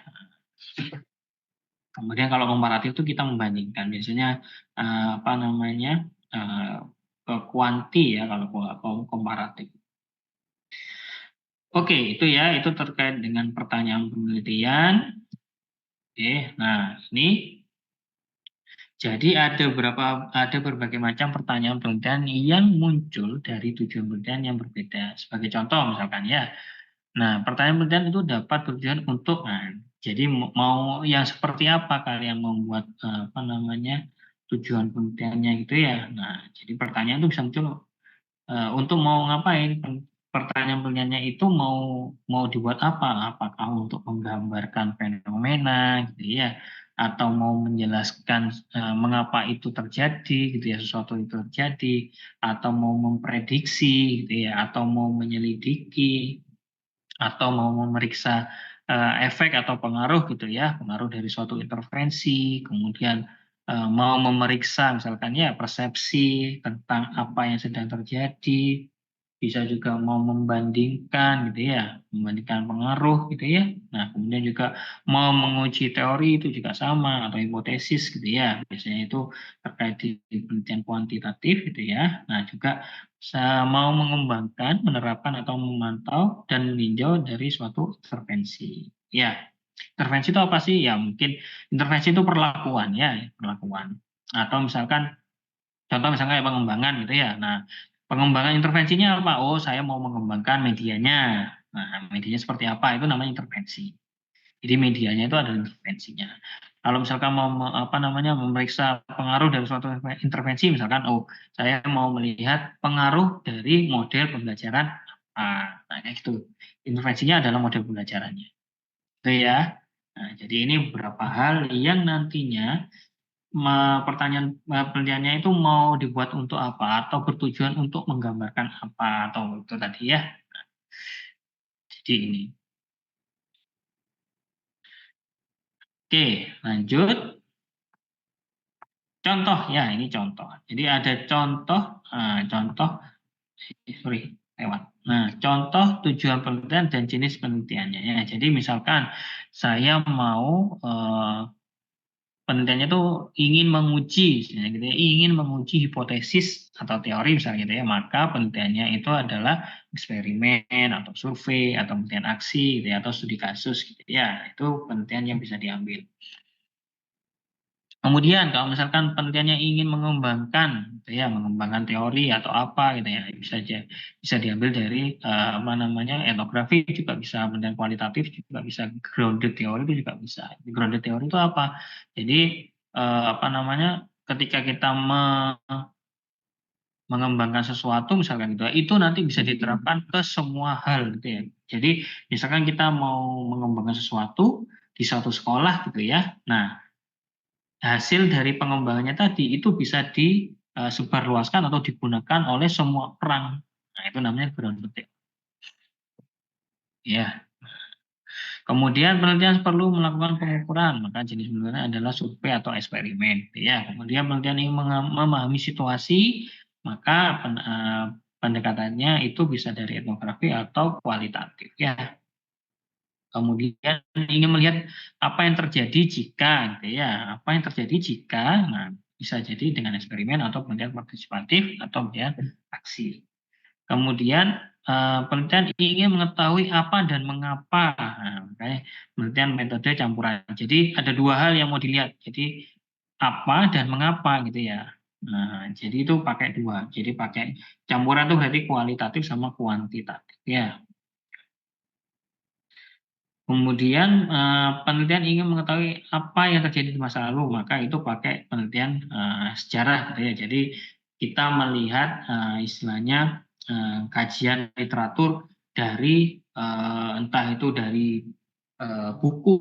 Kemudian kalau komparatif itu kita membandingkan biasanya apa namanya ke kuanti ya kalau komparatif. Oke, itu ya, itu terkait dengan pertanyaan penelitian. Oke, nah ini jadi ada berbagai macam pertanyaan penelitian yang muncul dari tujuan penelitian yang berbeda. Sebagai contoh misalkan ya. Nah, pertanyaan penelitian itu dapat bertujuan untuk, nah, jadi mau yang seperti apa kalian membuat apa namanya tujuan penelitiannya gitu ya. Nah, jadi pertanyaan itu bisa muncul untuk mau ngapain? Pertanyaan pertanyaannya itu mau dibuat apa? Apakah untuk menggambarkan fenomena gitu ya, atau mau menjelaskan mengapa itu terjadi gitu ya, sesuatu itu terjadi, atau mau memprediksi gitu ya, atau mau menyelidiki, atau mau memeriksa efek atau pengaruh gitu ya, pengaruh dari suatu intervensi, kemudian mau memeriksa misalkan ya persepsi tentang apa yang sedang terjadi, bisa juga mau membandingkan gitu ya, membandingkan pengaruh gitu ya. Nah, kemudian juga mau menguji teori itu juga sama atau hipotesis gitu ya. Biasanya itu terkait di penelitian kuantitatif gitu ya. Nah, juga mau mengembangkan, menerapkan atau memantau dan meninjau dari suatu intervensi. Ya, intervensi itu apa sih? Ya, mungkin intervensi itu perlakuan ya, perlakuan. Atau misalkan contoh misalnya kayak pengembangan gitu ya. Nah, pengembangan intervensinya apa? Oh, saya mau mengembangkan medianya. Nah, medianya seperti apa? Itu namanya intervensi. Jadi medianya itu ada intervensinya. Kalau misalkan mau apa namanya memeriksa pengaruh dari suatu intervensi, misalkan, oh saya mau melihat pengaruh dari model pembelajaran apa. Nah, kayak gitu. Intervensinya adalah model pembelajarannya. Itu ya. Nah, jadi ini beberapa hal yang nantinya pertanyaan penelitiannya itu mau dibuat untuk apa atau bertujuan untuk menggambarkan apa atau itu tadi ya. Jadi ini. Oke, lanjut. Contoh ya, ini contoh. Jadi ada contoh, contoh, sorry, lewat. Nah, contoh tujuan penelitian dan jenis penelitiannya ya. Jadi misalkan saya mau penelitiannya itu ingin menguji, misalnya gitu ya, ingin menguji hipotesis atau teori misalnya gitu ya, maka penelitiannya itu adalah eksperimen atau survei atau penelitian aksi gitu ya, atau studi kasus gitu ya. Itu penelitian yang bisa diambil. Kemudian kalau misalkan penelitiannya ingin mengembangkan, gitu ya, mengembangkan teori atau apa gitu ya, bisa diambil dari apa namanya etnografi juga bisa, penelitian kualitatif juga bisa, grounded teori itu juga bisa. Grounded teori itu apa? Jadi apa namanya, ketika kita mengembangkan sesuatu misalkan gitu, ya, itu nanti bisa diterapkan ke semua hal gitu ya. Jadi misalkan kita mau mengembangkan sesuatu di suatu sekolah gitu ya. Nah, hasil dari pengembangannya tadi itu bisa disebarluaskan atau digunakan oleh semua orang. Nah, itu namanya grounded theory. Ya. Kemudian penelitian perlu melakukan pengukuran, maka jenis penelitian adalah survei atau eksperimen. Ya. Kemudian penelitian ingin memahami situasi, maka pendekatannya itu bisa dari etnografi atau kualitatif. Ya. Kemudian ingin melihat apa yang terjadi jika, gitu ya, apa yang terjadi jika, nah bisa jadi dengan eksperimen atau penelitian partisipatif atau penelitian aksi. Kemudian penelitian ingin mengetahui apa dan mengapa, nah, makanya penelitian metode campuran. Jadi ada dua hal yang mau dilihat, jadi apa dan mengapa gitu ya. Nah, jadi itu pakai dua, jadi pakai campuran itu berarti kualitatif sama kuantitatif ya. Kemudian penelitian ingin mengetahui apa yang terjadi di masa lalu, maka itu pakai penelitian sejarah gitu ya. Jadi kita melihat istilahnya kajian literatur dari entah itu dari buku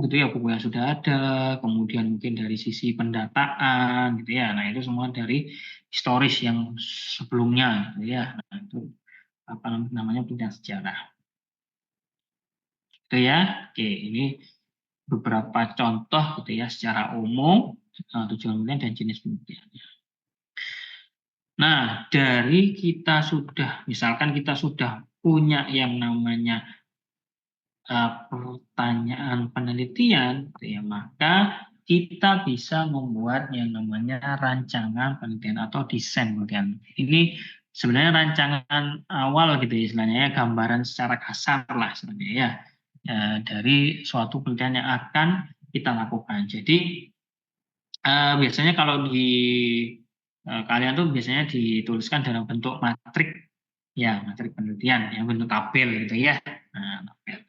gitu ya, buku yang sudah ada, kemudian mungkin dari sisi pendataan gitu ya. Nah, itu semua dari historis yang sebelumnya gitu ya. Nah, itu apa namanya penelitian sejarah. Gitu ya. Oke, ini beberapa contoh gitu ya secara umum tujuan penelitian dan jenis penelitian. Nah, dari misalkan kita sudah punya yang namanya pertanyaan penelitian, gitu ya, maka kita bisa membuat yang namanya rancangan penelitian atau desain penelitian. Ini sebenarnya rancangan awal gitu ya, istilahnya ya, gambaran secara kasar lah sebenarnya ya, dari suatu penelitian yang akan kita lakukan. Jadi biasanya kalau di kalian tuh biasanya dituliskan dalam bentuk matrik, ya matrik penelitian, yang bentuk tabel gitu ya. Nah, tabel.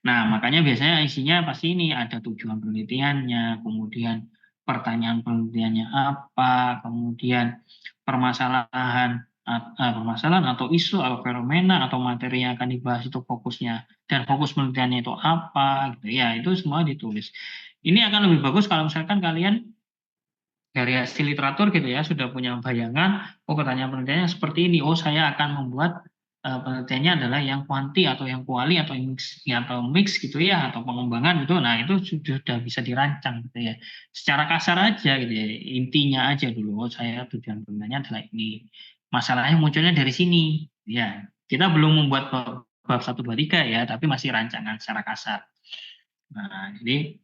Nah, makanya biasanya isinya pasti ini ada tujuan penelitiannya, kemudian pertanyaan penelitiannya apa, kemudian permasalahan atau isu atau fenomena atau materi yang akan dibahas itu fokusnya dan fokus penelitiannya itu apa gitu ya, itu semua ditulis. Ini akan lebih bagus kalau misalkan kalian dari hasil literatur gitu ya sudah punya bayangan, oh pertanyaan penelitiannya seperti ini, oh saya akan membuat penelitiannya adalah yang kuanti atau yang kuali atau mix gitu ya, atau pengembangan gitu. Nah itu sudah bisa dirancang gitu ya, secara kasar aja gitu ya, intinya aja dulu, oh saya tujuan penelitiannya adalah ini, masalahnya munculnya dari sini ya. Kita belum membuat bab 1, 2, 3 ya, tapi masih rancangan secara kasar. Nah jadi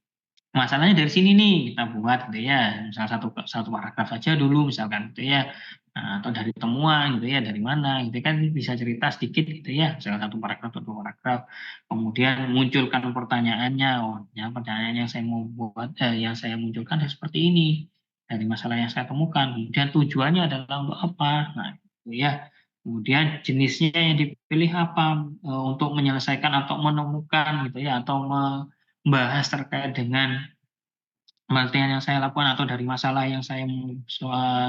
masalahnya dari sini nih kita buat gitu ya, misal satu satu paragraf saja dulu misalkan gitu ya. Nah, atau dari temuan gitu ya, dari mana gitu kan, bisa cerita sedikit gitu ya, misalnya satu paragraf atau dua paragraf, kemudian munculkan pertanyaannya, oh ya pertanyaan yang saya mau buat yang saya munculkan seperti ini dari masalah yang saya temukan, kemudian tujuannya adalah untuk apa, nah gitu ya, kemudian jenisnya yang dipilih apa, untuk menyelesaikan atau menemukan gitu ya, atau membahas terkait dengan penelitian yang saya lakukan atau dari masalah yang saya mau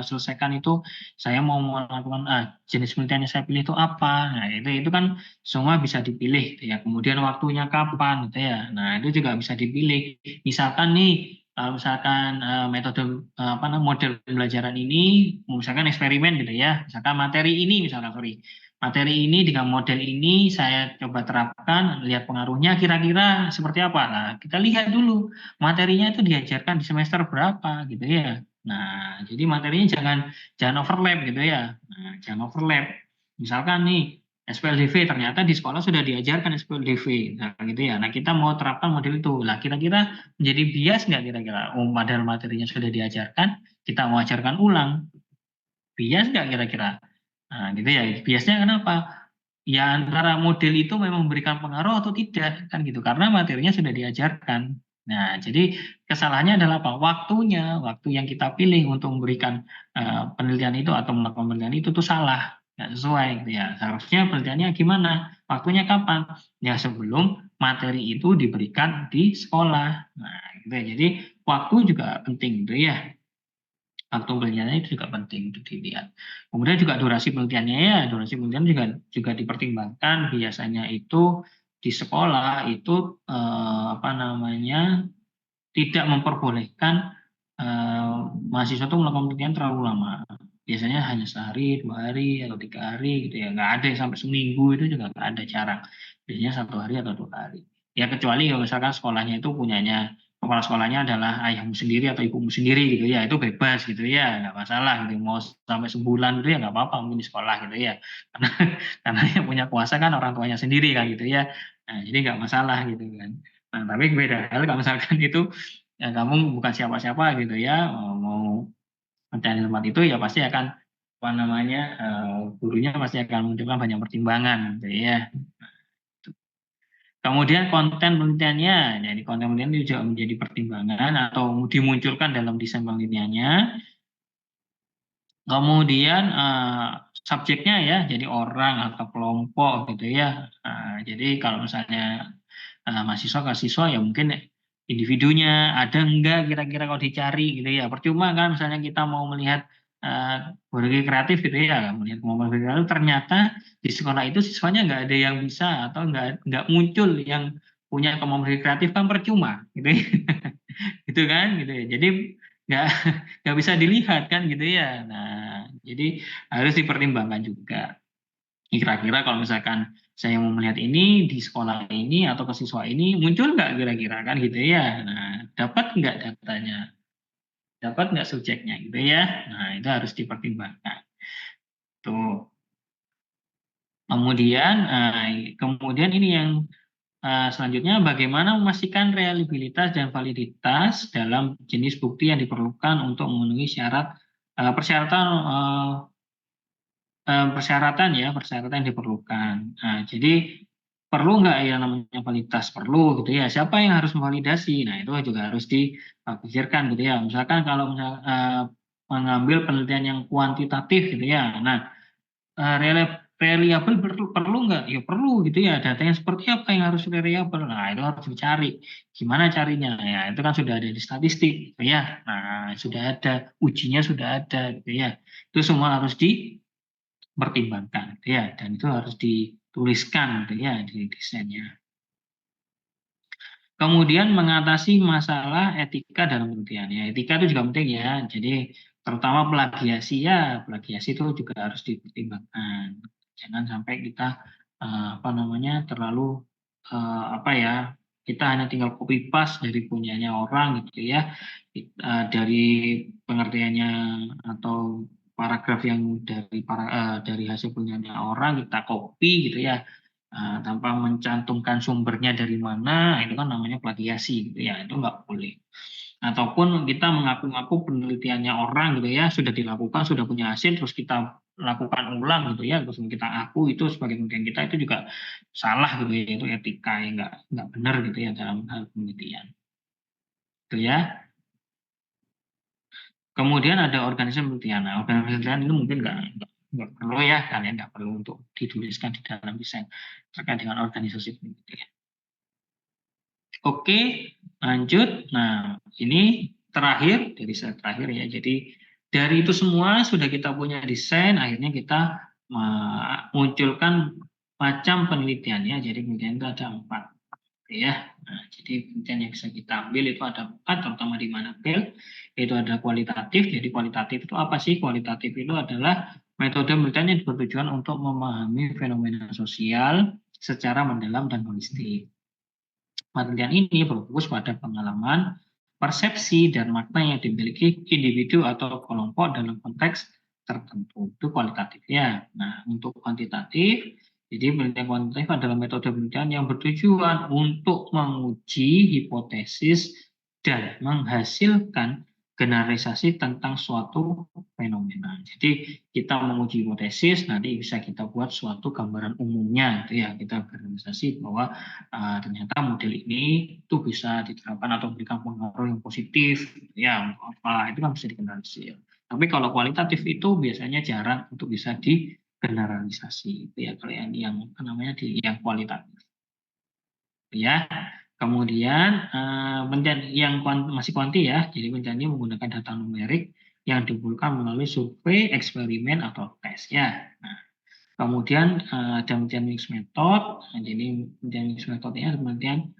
selesaikan itu, saya mau melakukan jenis penelitian yang saya pilih itu apa. Nah, itu kan semua bisa dipilih gitu ya. Kemudian waktunya kapan gitu ya. Nah, itu juga bisa dipilih. Misalkan nih, kalau misalkan metode apa namanya model pembelajaran ini, misalkan eksperimen gitu ya. Misalkan materi ini misalkan sorry. Materi ini dengan model ini saya coba terapkan, lihat pengaruhnya kira-kira seperti apa. Nah, kita lihat dulu materinya itu diajarkan di semester berapa gitu ya. Nah, jadi materinya jangan jangan overlap gitu ya. Nah, jangan overlap. Misalkan nih SPLDV ternyata di sekolah sudah diajarkan SPLDV, nah gitu ya. Nah, kita mau terapkan model itu. Lah, kira-kira menjadi bias nggak kira-kira? Oh, padahal materinya sudah diajarkan, kita mau ajarkan ulang, bias nggak kira-kira? Nah, gitu ya. Biasnya kenapa? Ya antara model itu memang memberikan pengaruh atau tidak kan gitu, karena materinya sudah diajarkan. Nah, jadi kesalahannya adalah apa? Waktu yang kita pilih untuk memberikan penelitian itu atau melakukan penelitian itu tuh salah, nggak sesuai gitu ya. Seharusnya penelitiannya gimana? Waktunya kapan? Ya sebelum materi itu diberikan di sekolah. Nah, gitu ya. Jadi waktu juga penting gitu ya. Waktu penelitiannya itu juga penting untuk dilihat. Kemudian juga durasi penelitiannya ya, durasi penelitian juga dipertimbangkan. Biasanya itu di sekolah itu apa namanya tidak memperbolehkan mahasiswa itu melakukan penelitian terlalu lama. Biasanya hanya sehari, 2 hari, atau 3 hari gitu ya. Nggak ada yang sampai seminggu, itu juga nggak ada, jarang. Biasanya 1 hari atau 2 hari. Ya kecuali kalau misalkan sekolahnya itu punyanya, kepala sekolahnya adalah ayahmu sendiri atau ibumu sendiri gitu ya, itu bebas gitu ya, nggak masalah gitu. Mau sampai sebulan gitu ya nggak apa-apa mungkin di sekolah gitu ya. Karena karena yang punya kuasa kan orang tuanya sendiri kan gitu ya. Nah, jadi nggak masalah gitu kan. Nah, tapi beda hal kalau misalkan itu ya kamu bukan siapa-siapa gitu ya, mau mencari tempat itu ya pasti akan apa namanya, gurunya pasti akan menunjukkan banyak pertimbangan gitu ya. Kemudian konten penelitiannya, jadi konten penelitian itu juga menjadi pertimbangan atau dimunculkan dalam desain penelitiannya. Kemudian subjeknya ya, jadi orang atau kelompok gitu ya. Jadi kalau misalnya mahasiswa ke siswa ya mungkin individunya ada enggak kira-kira kalau dicari gitu ya. Percuma kan misalnya kita mau melihat berbagai kreatif gitu ya, melihat kemampuan berbagai kreatif, ternyata di sekolah itu siswanya nggak ada yang bisa atau nggak muncul yang punya kemampuan berbagai kreatif, kan percuma gitu ya. Gitu kan gitu ya. Jadi nggak nggak bisa dilihat kan gitu ya. Nah, jadi harus dipertimbangkan juga. Kira-kira kalau misalkan saya mau melihat ini di sekolah ini atau ke siswa ini muncul nggak kira-kira kan gitu ya. Nah, dapat nggak datanya, dapat nggak subjeknya gitu ya. Nah, itu harus dipertimbangkan. Tuh. Kemudian ini yang selanjutnya, bagaimana memastikan reliabilitas dan validitas dalam jenis bukti yang diperlukan untuk memenuhi syarat persyaratan persyaratan yang diperlukan. Nah, jadi perlu nggak yang namanya validitas? Perlu gitu ya. Siapa yang harus memvalidasi? Nah, itu juga harus dipikirkan gitu ya. Misalkan kalau mengambil penelitian yang kuantitatif gitu ya. Nah, reliable perlu nggak? Ya perlu gitu ya. Datanya seperti apa yang harus reliable? Nah, itu harus dicari. Gimana carinya? Ya, itu kan sudah ada di statistik gitu ya. Nah, sudah ada ujinya, sudah ada gitu ya. Itu semua harus dipertimbangkan gitu ya. Dan itu harus dituliskan gitu ya di desainnya. Kemudian mengatasi masalah etika dalam penelitian. Ya, etika itu juga penting ya. Jadi terutama plagiasi ya, plagiasi itu juga harus dipertimbangkan. Jangan sampai kita apa namanya terlalu apa ya, kita hanya tinggal copy paste dari punyanya orang gitu ya. Dari pengertiannya atau paragraf yang dari hasil punyanya orang kita copy gitu ya. Tanpa mencantumkan sumbernya dari mana, itu kan namanya plagiasi gitu ya, itu nggak boleh. Ataupun kita mengaku-ngaku penelitiannya orang gitu ya, sudah dilakukan, sudah punya hasil, terus kita lakukan ulang gitu ya, terus kita aku itu sebagai penelitian kita itu juga salah gitu ya, itu etika yang nggak benar gitu ya dalam hal penelitian. Gitu ya. Kemudian ada organisasi penelitian. Nah, organisasi penelitian itu mungkin nggak perlu ya, kalian nggak perlu untuk dituliskan di dalam desain terkait dengan organisasi penelitian. Oke, lanjut. Nah, ini terakhir dari saya terakhir ya. Jadi dari itu semua sudah kita punya desain, akhirnya kita memunculkan macam penelitiannya. Jadi penelitian itu ada 4 ya. Nah, jadi penelitian yang bisa kita ambil itu ada 4, terutama di Manapil. Itu ada kualitatif. Jadi kualitatif itu apa sih? Kualitatif itu adalah metode penelitian yang bertujuan untuk memahami fenomena sosial secara mendalam dan holistik. Penelitian ini berfokus pada pengalaman, persepsi, dan makna yang dimiliki individu atau kelompok dalam konteks tertentu. Itu kualitatifnya. Nah, untuk kuantitatif, jadi penelitian kuantitatif adalah metode penelitian yang bertujuan untuk menguji hipotesis dan menghasilkan generalisasi tentang suatu fenomena. Jadi kita menguji hipotesis, nanti bisa kita buat suatu gambaran umumnya, itu ya kita generalisasi bahwa ternyata model ini itu bisa diterapkan atau memberikan pengaruh yang positif ya untuk apa itu kan bisa digeneralisir. Tapi kalau kualitatif itu biasanya jarang untuk bisa digeneralisasi itu ya kalau yang apa namanya yang kualitatif ya. Kemudian yang masih kuanti ya, jadi penelitian menggunakan data numerik yang dikumpulkan melalui survei, eksperimen atau tes ya. Nah, kemudian ada penelitian mixed method. Nah, jadi penelitian mixed method ini penelitian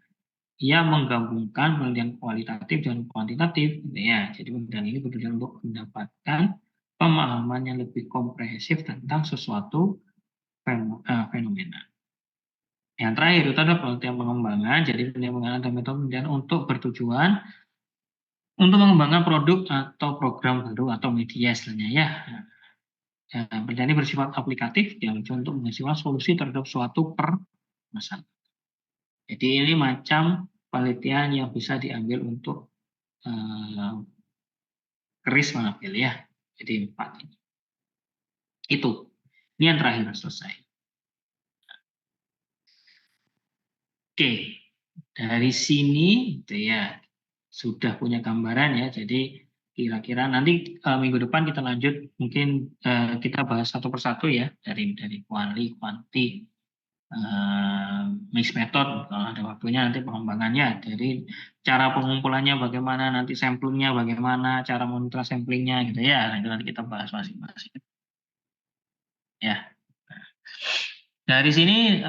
ia menggabungkan penelitian kualitatif dan kuantitatif gitu ya. Jadi penelitian ini bertujuan untuk mendapatkan pemahaman yang lebih komprehensif tentang sesuatu fenomena. Yang terakhir itu adalah penelitian pengembangan. Jadi penelitian pengembangan atau metode penelitian untuk bertujuan untuk mengembangkan produk atau program baru atau media istilahnya ya. Ya, penelitian ini bersifat aplikatif yang untuk menghasilkan solusi terhadap suatu permasalahan. Jadi ini macam penelitian yang bisa diambil untuk keris Manapil ya. Jadi 4 ini. Itu. Ini yang terakhir selesai. Oke. Dari sini gitu ya sudah punya gambaran ya. Jadi kira-kira nanti minggu depan kita lanjut mungkin kita bahas satu persatu ya dari kuali, kuanti, mixed method kalau ada waktunya nanti pengembangannya dari cara pengumpulannya bagaimana nanti samplingnya bagaimana cara monitor samplingnya gitu ya nah, itu nanti kita bahas masing-masing ya dari sini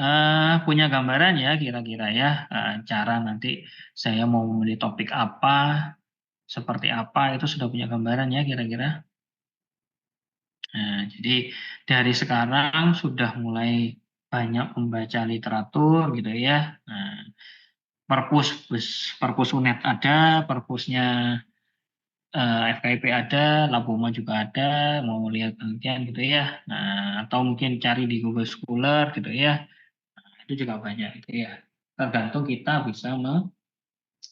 punya gambaran ya kira-kira ya cara nanti saya mau memilih topik apa seperti apa itu sudah punya gambaran ya kira-kira. Nah, jadi dari sekarang sudah mulai banyak membaca literatur gitu ya. Nah, perpus UNED ada, perpusnya FKIP ada, Laboma juga ada, mau lihat penelitian gitu ya. Nah, atau mungkin cari di Google Scholar gitu ya. Nah, itu juga banyak gitu ya. Tergantung kita bisa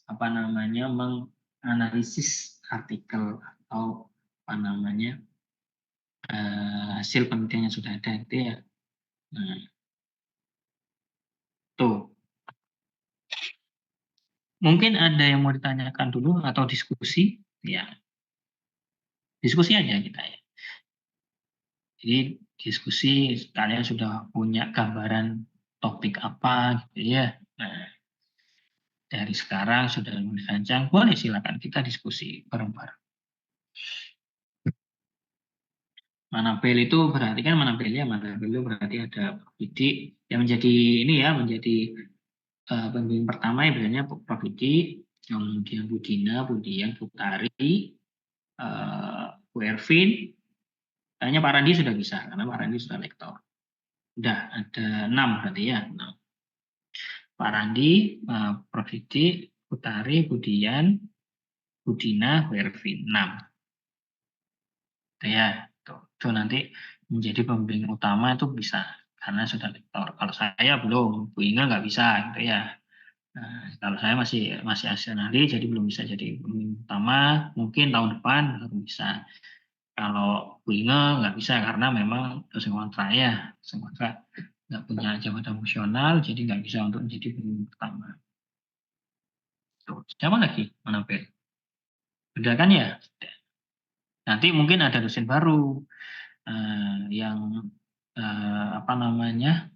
apa namanya menganalisis artikel atau apa namanya hasil penelitian yang sudah ada gitu ya. Nah, tuh. Mungkin ada yang mau ditanyakan dulu atau diskusi? Ya, diskusi aja kita ya. Jadi diskusi kalian sudah punya gambaran topik apa gitu ya. Nah, dari sekarang sudah mulai rancang, boleh silakan kita diskusi bareng-bareng. Manapel itu berarti kan Manapel ya, Manapel itu berarti ada Didik yang menjadi ini ya, menjadi pembimbing pertama ya biasanya Prof Didik, kemudian Budina, Budian, Putari, Bu Ervin, kayaknya Pak Randi sudah bisa karena Pak Randi sudah lektor. Udah ada 6 berarti ya. 6. Pak Randi, Prof Didik, Putari, Budian, Budina, Bu Ervin, 6. Ya, itu nanti menjadi pembimbing utama itu bisa karena sudah lektor. Kalau saya belum, Bu Inga nggak bisa gitu ya. Nah, kalau saya masih asionali jadi belum bisa jadi pembimbing utama. Mungkin tahun depan baru bisa. Kalau Bu Inga nggak bisa karena memang dosen kontrak ya, dosen kontrak nggak punya jabatan fungsional, jadi nggak bisa untuk menjadi pembimbing utama. Tuh, siapa lagi? Mana Bel? Udah kan ya? Nanti mungkin ada dosen baru yang apa namanya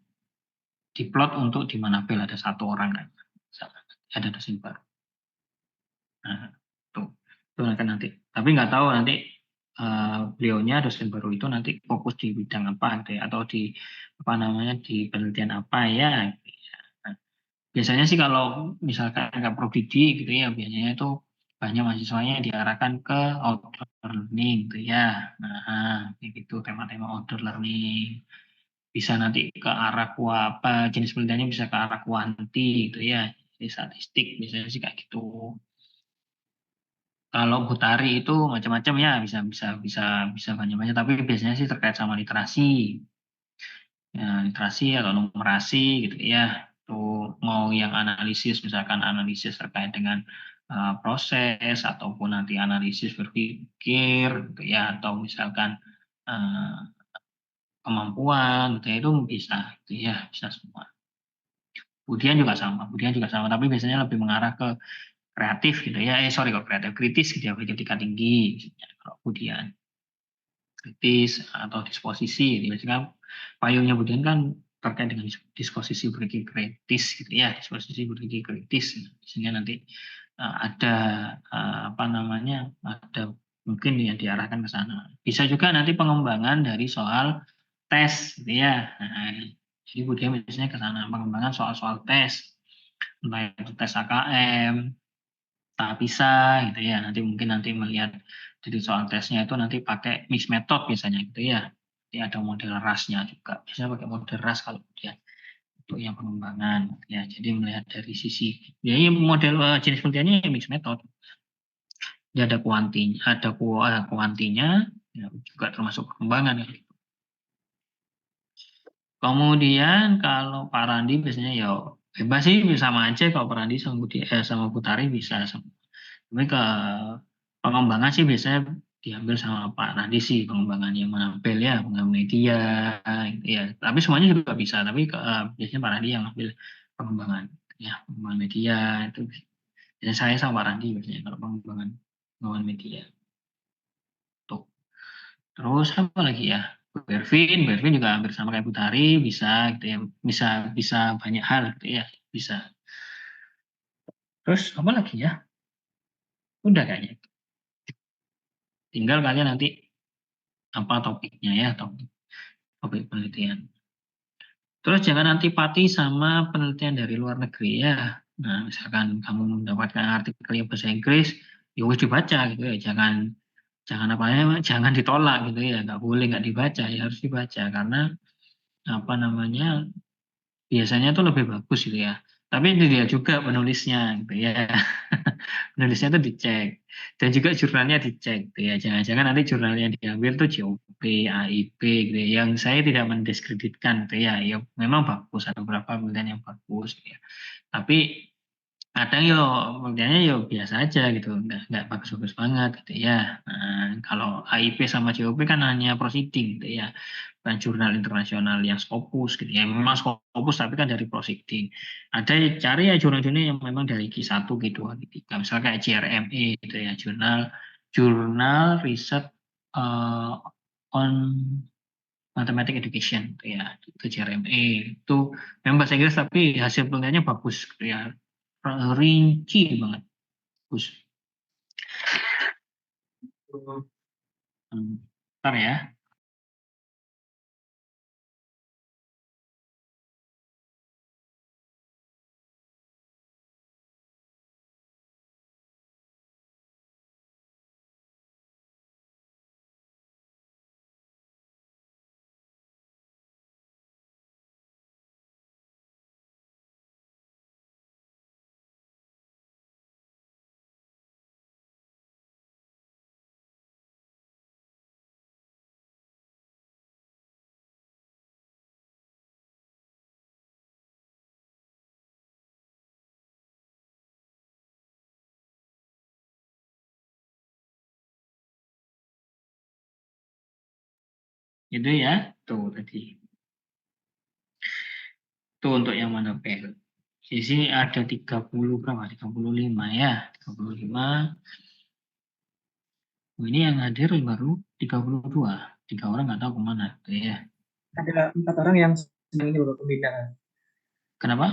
diplot untuk di Manapel ada 1 orang kan, ada dosen baru. Nah, itu akan nanti. Tapi nggak tahu nanti beliaunya dosen baru itu nanti fokus di bidang apa gitu ya, atau di apa namanya di penelitian apa ya. Nah, biasanya sih kalau misalkan nggak prodi gitu ya, biasanya itu banyak mahasiswanya diarahkan ke outdoor learning gitu ya. Nah, kayak gitu tema-tema outdoor learning. Bisa nanti ke arah apa jenis penelitiannya bisa ke arah kuanti gitu ya. Jadi statistik biasanya sih kayak gitu. Kalau Butari itu macam-macam ya, bisa banyak-banyak, tapi biasanya sih terkait sama literasi. Ya, literasi atau numerasi gitu ya. Tuh mau yang analisis misalkan analisis terkait dengan proses ataupun nanti analisis berpikir gitu ya, atau misalkan uh, kemampuan gitu ya, itu bisa gitu ya, bisa semua. Budian juga sama, tapi biasanya lebih mengarah ke kreatif gitu ya. Sorry, kok kreatif, kritis gitu ya, berarti tingkat tinggi. Misalnya, kalau Budian kritis atau disposisi gitu. Jadi kan payungnya Budian kan terkait dengan disposisi berpikir kritis gitu ya, disposisi berpikir kritis. Biasanya nanti ada apa namanya, ada mungkin yang diarahkan ke sana. Bisa juga nanti pengembangan dari soal tes gitu ya. Nah, jadi Budian biasanya ke sana, pengembangan soal-soal tes, entah itu tes AKM, tahap pisah gitu ya. Nanti melihat dari soal tesnya itu nanti pakai mix method biasanya gitu ya. Nanti ada model RAS-nya juga. Biasanya pakai model RAS kalau dia untuk yang pengembangan ya. Jadi melihat dari sisi ya model jenis penelitiannya ya mix method. Dia ada kuantinya ya, juga termasuk pengembangan ya. Kemudian kalau Pak Randi biasanya ya bebas sih sama aja kalau Pak Randi sama Putari bisa. Tapi ke pengembangan sih biasanya diambil sama Pak Randi sih, pengembangan yang menampil ya, pengembangan media gitu ya. Tapi semuanya juga bisa, tapi biasanya Pak Randi yang ambil pengembangan ya, pengembangan media itu biasanya saya sama Pak Randi biasanya kalau pengembangan media. Tuh. Terus apa lagi ya? Bervin juga hampir sama kayak Putari, bisa gitu ya, bisa bisa banyak hal gitu ya, bisa. Terus apa lagi ya? Udah kayaknya. Tinggal kalian nanti apa topiknya ya, topik penelitian. Terus jangan antipati sama penelitian dari luar negeri ya. Nah, misalkan kamu mendapatkan artikel yang bahasa Inggris, ya wis dibaca gitu ya. Jangan apa ya, jangan ditolak gitu ya. Nggak boleh nggak dibaca, ya harus dibaca karena apa namanya biasanya itu lebih bagus gitu ya. Tapi tidak juga penulisnya gitu ya. Penulisnya itu dicek dan juga jurnalnya dicek gitu ya. Jangan-jangan nanti jurnal yang diambil tuh JOP, AIP gitu ya. Yang saya tidak mendiskreditkan gitu ya. Ya memang bagus, ada beberapa penelitian yang bagus gitu ya. Tapi kadang yo penelitiannya yo biasa aja gitu, nggak bagus-bagus banget gitu ya. Nah, kalau AIP sama JOP kan hanya proceeding gitu ya, bukan jurnal internasional yang Scopus gitu ya. Memang Scopus tapi kan dari proceeding. Ada cari ya jurnal-jurnal yang memang dari Q1, Q2, Q3. Misalnya kayak JRME gitu ya, jurnal jurnal riset eh, on Mathematics Education gitu ya, itu JRME itu memang bahasa Inggris tapi hasil penelitiannya bagus gitu ya, rinci banget, bagus. Bentar ya. Itu ya, tuh tadi. Tuh untuk yang mana pel. Di sini ada 30 berapa? 35 ya. 35. Oh, ini yang hadir baru 32. Tiga orang nggak tahu kemana tuh ya. Ada 4 orang yang sedang ini Bapak pembinaan. Kenapa?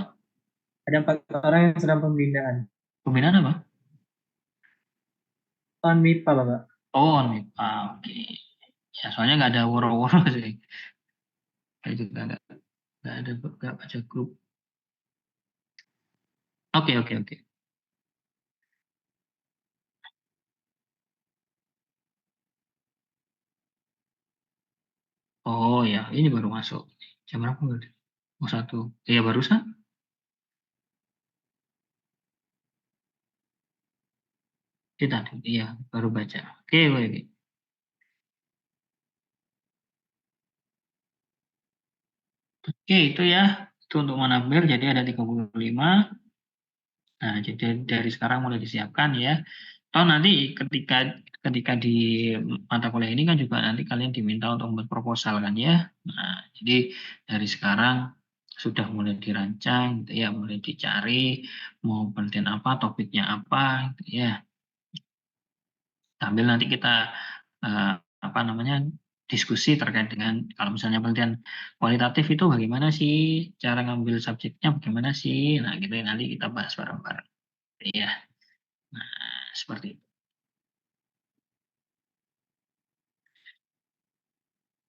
Ada 4 orang yang sedang pembinaan. Pembinaan apa? Tahun MIPA Bapak. Oh, nih. Oke. Ya, soalnya nggak ada woro-woro sih. Kayak juga nggak ada nggak baca grup. Oke, oke, oke. Oh ya, ini baru masuk. Jam berapa berarti? Oh, satu. Iya, barusan. Kita, iya, baru baca. Oke, oke, oke. Oke, itu ya. Itu untuk Manabir, jadi ada 35. Nah, jadi dari sekarang mulai disiapkan ya. Toh nanti ketika ketika di mata kuliah ini kan juga nanti kalian diminta untuk membuat proposal kan ya. Nah, jadi dari sekarang sudah mulai dirancang gitu ya, mulai dicari mau penelitian apa, topiknya apa gitu ya. Sambil nanti kita eh, apa namanya diskusi terkait dengan kalau misalnya penelitian kualitatif itu bagaimana sih, cara ngambil subjeknya bagaimana sih, nah gitu ya, nanti kita bahas bareng-bareng ya. Nah, seperti itu.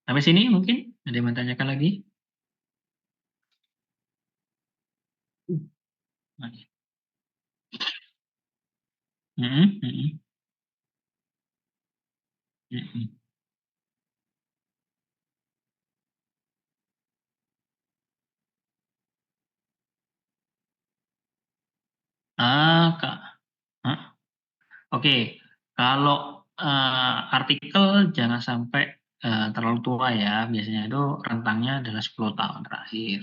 Sampai sini mungkin ada yang mau tanyakan lagi. Oke. Mm-mm, mm-mm, mm-mm. Kak, Hah? Oke, kalau artikel jangan sampai terlalu tua ya. Biasanya itu rentangnya adalah 10 tahun terakhir.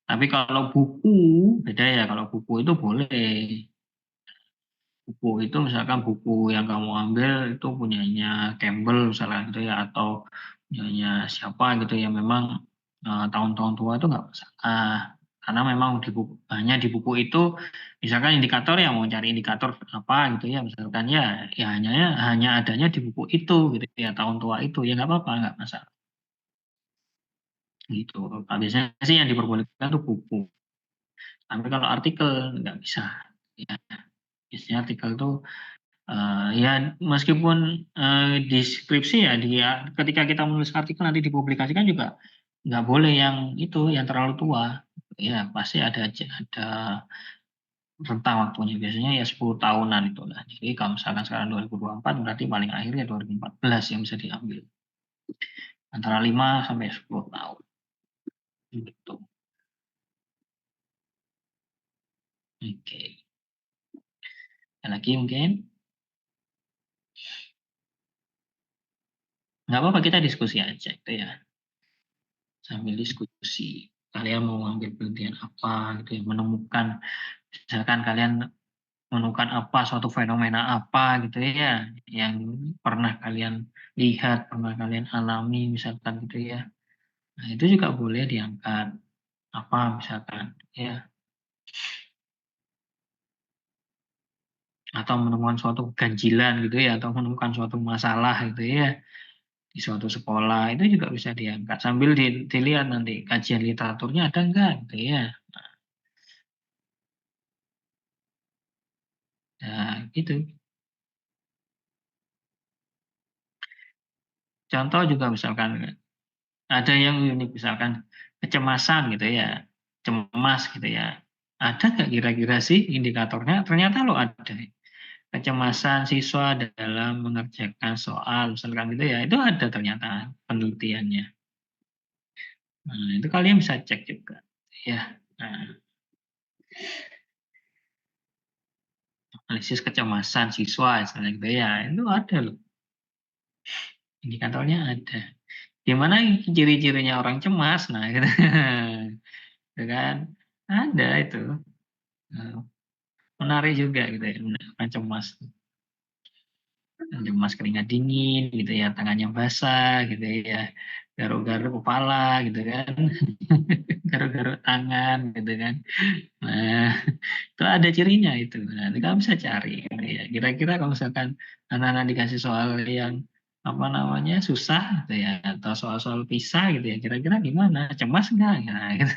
Tapi kalau buku, beda ya. Kalau buku itu boleh. Buku itu misalkan buku yang kamu ambil itu punyanya Campbell misalnya gitu ya. Atau punyanya siapa gitu ya. Memang tahun-tahun tua itu nggak masalah. Karena memang di buku, hanya di buku itu, misalkan indikator ya mau cari indikator apa gitu ya. Misalkan ya, ya hanya adanya di buku itu gitu ya. Tahun tua itu ya nggak apa-apa, nggak masalah. Gitu. Nah, biasanya sih yang diperbolehkan itu buku. Tapi kalau artikel nggak bisa. Ya, biasanya artikel itu ya meskipun deskripsi ya dia ketika kita menulis artikel nanti dipublikasikan juga nggak boleh yang itu yang terlalu tua. Ya pasti ada rentang waktunya biasanya ya 10 tahunan itu lah. Jadi kalau misalkan sekarang 2024 berarti paling akhirnya 2014 yang bisa diambil antara 5 sampai 10 tahun gitu. Oke. Ada lagi mungkin? Nggak apa-apa, kita diskusi aja gitu ya. Sambil diskusi. Kalian mau ambil penelitian apa gitu ya, menemukan, misalkan kalian menemukan apa, suatu fenomena apa gitu ya, yang pernah kalian lihat, pernah kalian alami misalkan gitu ya. Nah, itu juga boleh diangkat. Apa misalkan ya, atau menemukan suatu ganjilan gitu ya, atau menemukan suatu masalah gitu ya di suatu sekolah, itu juga bisa diangkat sambil dilihat nanti kajian literaturnya ada enggak gitu ya. Nah, gitu. Contoh juga misalkan ada yang unik misalkan kecemasan gitu ya, cemas gitu ya. Ada nggak kira-kira sih indikatornya? Ternyata lo ada. Kecemasan siswa dalam mengerjakan soal misalkan gitu ya, itu ada ternyata penelitiannya. Nah, itu kalian bisa cek juga ya. Nah, analisis kecemasan siswa misalnya gitu ya, itu ada loh, indikatornya ada. Gimana ciri-cirinya orang cemas? Nah, gitu. Itu kan ada itu. Nah, menarik juga gitu ya, orang cemas. Cemas keringat dingin gitu ya, tangannya basah gitu ya, garuk-garuk kepala gitu kan, garuk-garuk tangan gitu kan. Nah, itu ada cirinya itu. Nah, itu kamu bisa cari gitu ya. Kira-kira kalau misalkan anak-anak dikasih soal yang apa namanya susah gitu ya, atau soal-soal pisah gitu ya, kira-kira gimana? Cemas nggak? Nah, gitu.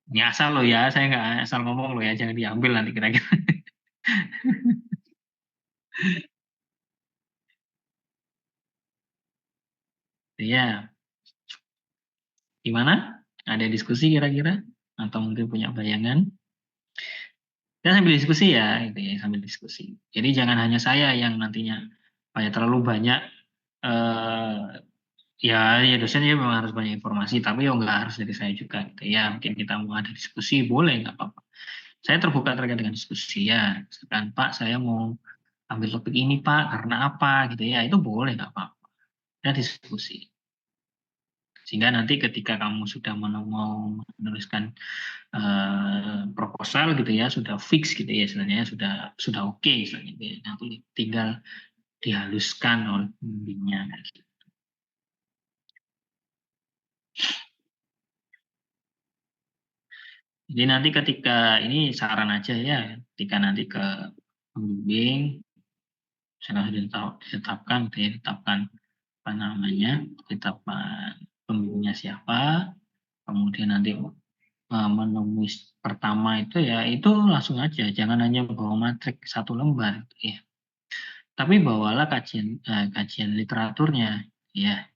Ini asal lo ya, saya nggak asal ngomong lo ya, jangan diambil nanti kira-kira. Ya, gimana? Ada diskusi kira-kira? Atau mungkin punya bayangan? Kita sambil diskusi ya, gitu ya, sambil diskusi. Jadi jangan hanya saya yang nantinya terlalu banyak eh, ya dosen ya memang harus banyak informasi, tapi ya nggak harus dari saya juga gitu ya. Mungkin kita mau ada diskusi boleh nggak apa-apa. Saya terbuka terkait dengan diskusi ya. Misalkan Pak saya mau ambil topik ini Pak karena apa gitu ya, itu boleh nggak apa-apa. Kita diskusi. Sehingga nanti ketika kamu sudah mau menuliskan proposal gitu ya, sudah fix gitu ya istilahnya, sudah oke istilahnya gitu ya. Nanti tinggal dihaluskan oleh pembimbingnya. Jadi nanti ketika ini saran aja ya, ketika nanti ke pembimbing, misalnya sudah ditetapkan, gitu ya, ditetapkan apa namanya, ditetapkan pembimbingnya siapa, kemudian nanti menemui pertama itu ya itu langsung aja, jangan hanya bawa matrik satu lembar, gitu ya. Tapi bawalah kajian literaturnya, ya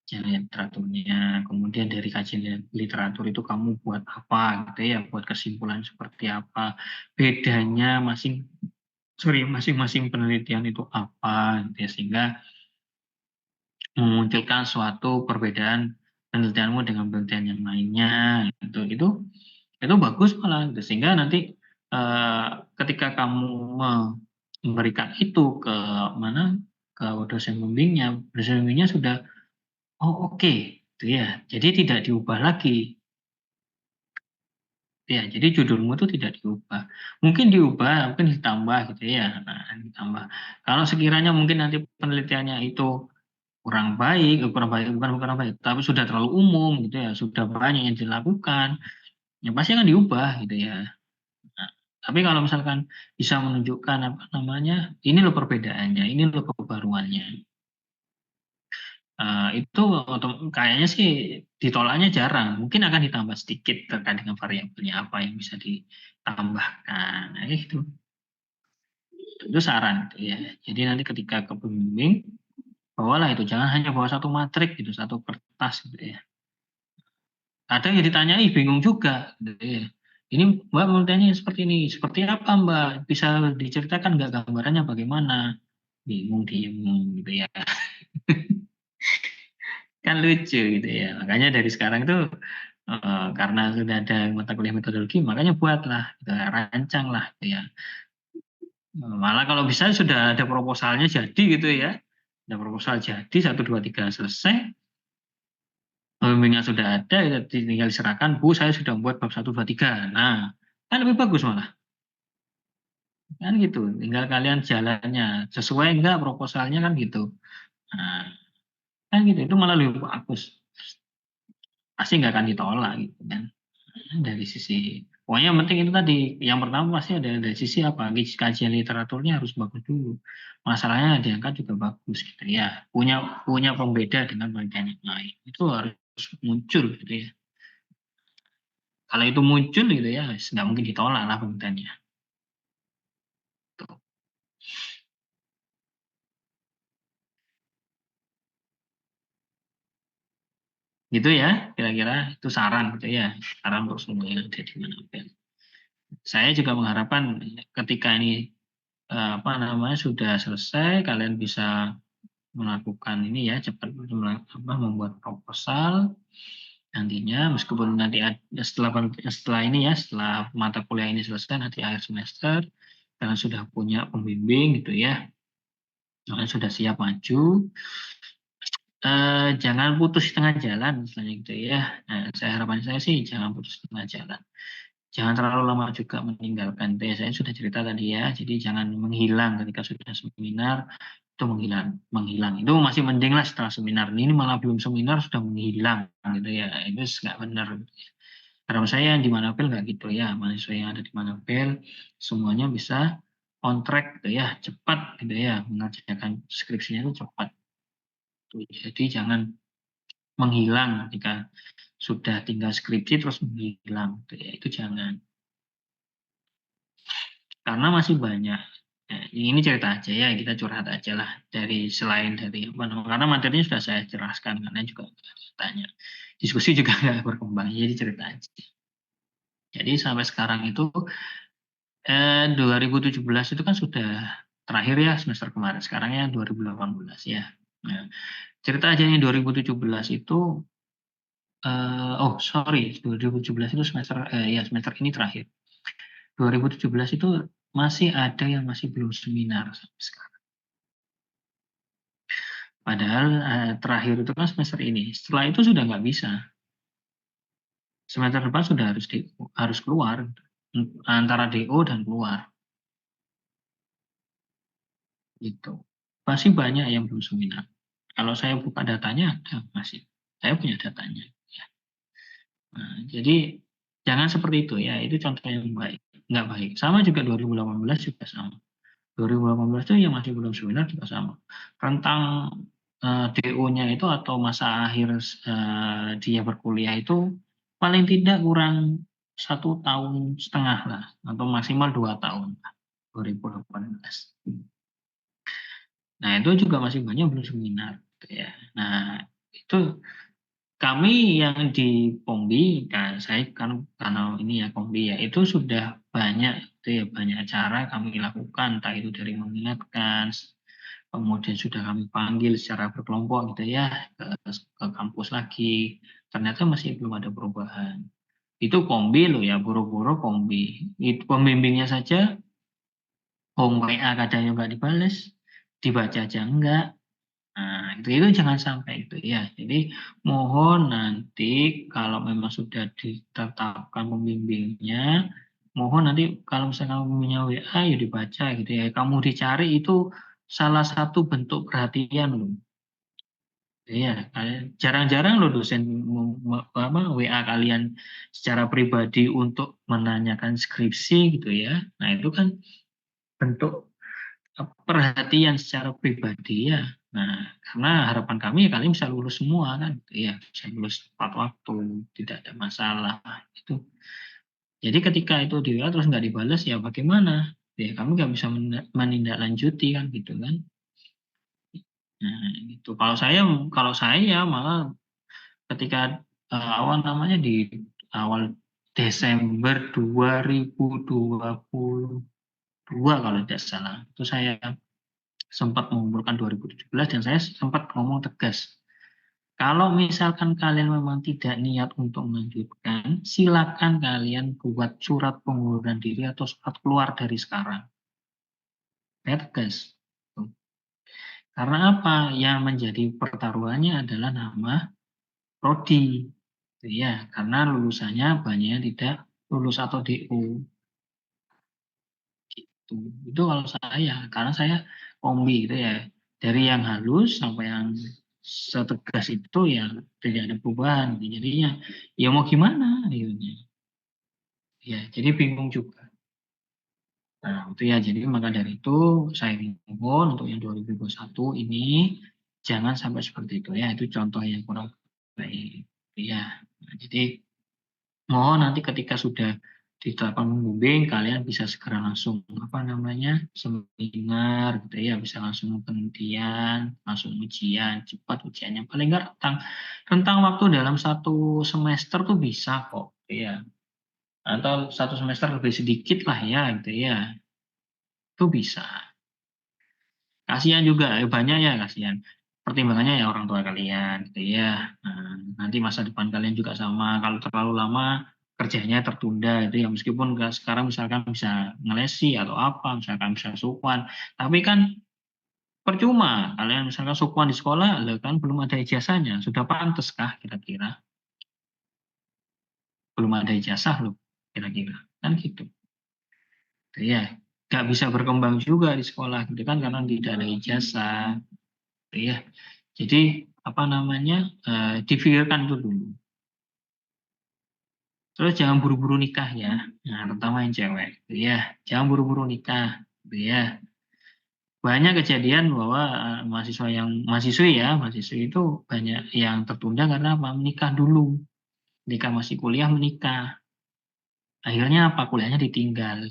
kajian literaturnya. Kemudian dari kajian literatur itu kamu buat apa, gitu ya, buat kesimpulan seperti apa, bedanya masing-masing penelitian itu apa, gitu ya, sehingga memunculkan suatu perbedaan penelitianmu dengan penelitian yang lainnya, itu bagus malah, gitu. Sehingga nanti ketika kamu memberikan itu ke mana ke dosen pembimbingnya sudah oh oke, gitu ya. Jadi tidak diubah lagi. Ya, jadi judulmu itu tidak diubah. Mungkin diubah, mungkin ditambah gitu ya. Nah, ditambah. Kalau sekiranya mungkin nanti penelitiannya itu kurang baik, bukan kurang baik, tapi sudah terlalu umum gitu ya, sudah banyak yang dilakukan, ya pasti akan diubah gitu ya. Nah, tapi kalau misalkan bisa menunjukkan apa namanya, ini loh perbedaannya, ini loh kebaruannya. Itu kayaknya sih ditolaknya jarang, mungkin akan ditambah sedikit terkait dengan variabelnya apa yang bisa ditambahkan. Nah, itu saran gitu ya. Jadi nanti ketika ke pembimbing, bawalah itu, jangan hanya bawa satu matrik gitu, satu kertas gitu ya. Kadang yang ditanyai bingung juga gitu ya. Ini Mbak mau tanya seperti ini, seperti apa Mbak? Bisa diceritakan nggak gambarannya bagaimana? Bingung diem gitu ya. Kan lucu gitu ya. Makanya dari sekarang tuh karena sudah ada mata kuliah metodologi, makanya buatlah, gitu, rancanglah, gitu ya. Malah kalau bisa sudah ada proposalnya jadi gitu ya, ada proposal jadi 1, 2, 3 selesai, pembimbingan sudah ada, ya tinggal diserahkan, Bu, saya sudah membuat bab 1, 2, 3. Nah, kan lebih bagus malah. Kan gitu, tinggal kalian jalannya. Sesuai enggak proposalnya kan gitu. Nah, kan gitu, itu malah lebih bagus. Pasti nggak akan ditolak gitu kan. Dari sisi, pokoknya yang penting itu tadi, yang pertama pasti ada dari sisi apa, kajian literaturnya harus bagus dulu. Masalahnya diangkat juga bagus gitu ya. Punya punya pembeda dengan bagian yang lain. Itu harus muncul gitu ya. Kalau itu muncul gitu ya, nggak mungkin ditolak lah pembedanya. Tuh. Gitu ya, kira-kira itu saran gitu ya. Saran untuk semua yang ada di Manapel. Saya juga mengharapkan ketika ini apa namanya sudah selesai, kalian bisa melakukan ini ya, cepat membuat proposal nantinya, meskipun nanti setelah ini ya, setelah mata kuliah ini selesai nanti akhir semester kalian sudah punya pembimbing gitu ya, kalian sudah siap maju, jangan putus di tengah jalan misalnya gitu ya. Nah, harapan saya sih jangan putus di tengah jalan, jangan terlalu lama juga meninggalkan. Saya sudah cerita tadi ya, jadi jangan menghilang ketika sudah seminar, itu menghilang itu masih mending lah. Setelah seminar ini malah belum seminar sudah menghilang gitu ya, itu nggak benar. Harapan saya yang di Manapel nggak gitu ya, mahasiswa yang ada di Manapel semuanya bisa on track gitu ya, cepat gitu ya, mengerjakan skripsinya itu cepat. Jadi jangan menghilang ketika sudah tinggal skripsi terus menghilang gitu ya, itu jangan, karena masih banyak. Ini cerita aja ya, kita curhat aja lah, dari selain dari apa namanya, karena materinya sudah saya jelaskan, karena juga tanya diskusi juga nggak berkembang, jadi cerita aja. Jadi sampai sekarang itu 2017 itu kan sudah terakhir ya semester kemarin, sekarang ya 2018 ya. Nah, cerita aja nih 2017 itu oh sorry, 2017 itu semester ya semester ini terakhir. 2017 itu masih ada yang masih belum seminar sampai sekarang. Padahal terakhir itu kan semester ini. Setelah itu sudah nggak bisa. Semester depan sudah harus keluar antara DO dan keluar gitu. Masih banyak yang belum seminar. Kalau saya buka datanya ada masih. Saya punya datanya. Ya. Nah, jadi jangan seperti itu ya. Itu contoh yang baik. Nggak baik. Sama juga 2018 juga sama. 2018 itu yang masih belum seminar juga sama. Rentang DO-nya itu atau masa akhir dia berkuliah itu paling tidak kurang 1,5 tahun lah, atau maksimal 2 tahun lah, 2018. Nah itu juga masih banyak belum seminar gitu ya. Nah itu kami yang di Kombi, kan saya kan karena ini ya Kombi ya, itu sudah banyak itu ya, banyak cara kami lakukan, entah itu dari mengingatkan, kemudian sudah kami panggil secara berkelompok gitu ya ke kampus lagi, ternyata masih belum ada perubahan. Itu Kombi loh ya, buru-buru Kombi. Itu pembimbingnya saja, home WA kadang nggak dibales, dibaca aja enggak. Nah, itu jangan sampai itu ya. Jadi mohon nanti kalau memang sudah ditetapkan pembimbingnya, mohon nanti kalau misalnya kamu punya WA ya dibaca gitu ya. Kamu dicari itu salah satu bentuk perhatian loh. Iya, jarang-jarang loh dosen WA kalian secara pribadi untuk menanyakan skripsi gitu ya. Nah, itu kan bentuk perhatian secara pribadi ya. Nah, karena harapan kami ya kalian bisa lulus semua kan, gitu ya, bisa lulus tepat waktu, tidak ada masalah itu. Jadi ketika itu di WA terus nggak dibalas ya bagaimana? Ya kami nggak bisa menindaklanjuti kan gitu kan. Nah, itu kalau saya malah ketika awal namanya di awal Desember 2022 kalau tidak salah, itu saya sempat mengumpulkan 2017 dan saya sempat ngomong tegas. Kalau misalkan kalian memang tidak niat untuk melanjutkan, silakan kalian buat surat pengunduran diri atau surat keluar dari sekarang. Ya, tegas. Tuh. Karena apa? Yang menjadi pertaruhannya adalah nama prodi. Ya, karena lulusannya banyak yang tidak lulus atau DO. Gitu. Itu kalau saya, karena saya kombi gitu ya. Dari yang halus sampai yang setegas itu ya tidak ada perubahan. Jadinya ya mau gimana akhirnya. Ya, jadi bingung juga. Nah, itu ya. Jadi maka dari itu saya mohon untuk yang 2021 ini jangan sampai seperti itu ya. Itu contoh yang kurang baik. Ya. Nah, jadi mohon nanti ketika sudah ditetapkan pembimbing, kalian bisa segera langsung apa namanya seminar gitu ya, bisa langsung penelitian, langsung ujian, cepat ujiannya paling nggak rentang waktu dalam 1 semester tuh bisa kok gitu ya, atau 1 semester lebih sedikit lah ya gitu ya, itu bisa. Kasihan juga, banyak ya kasihan. Pertimbangannya ya orang tua kalian, gitu ya. Nah, nanti masa depan kalian juga sama. Kalau terlalu lama kerjanya tertunda, itu ya meskipun nggak sekarang misalkan bisa ngelesi atau apa, misalkan bisa sukwan. Tapi kan percuma kalian misalkan sukwan di sekolah, lah kan belum ada ijazahnya. Sudah pantas kah kira-kira? Belum ada ijazah loh, kira-kira. Kan gitu. Gitu ya. Nggak bisa berkembang juga di sekolah, gitu kan, karena tidak ada ijazah. Gitu ya. Jadi apa namanya dipikirkan dulu. Terus jangan buru-buru nikah ya. Nah, terutama yang cewek, gitu ya. Jangan buru-buru nikah, gitu ya. Banyak kejadian bahwa mahasiswa yang mahasiswi itu banyak yang tertunda karena apa? Menikah dulu. Ketika masih kuliah menikah. Akhirnya apa? Kuliahnya ditinggal.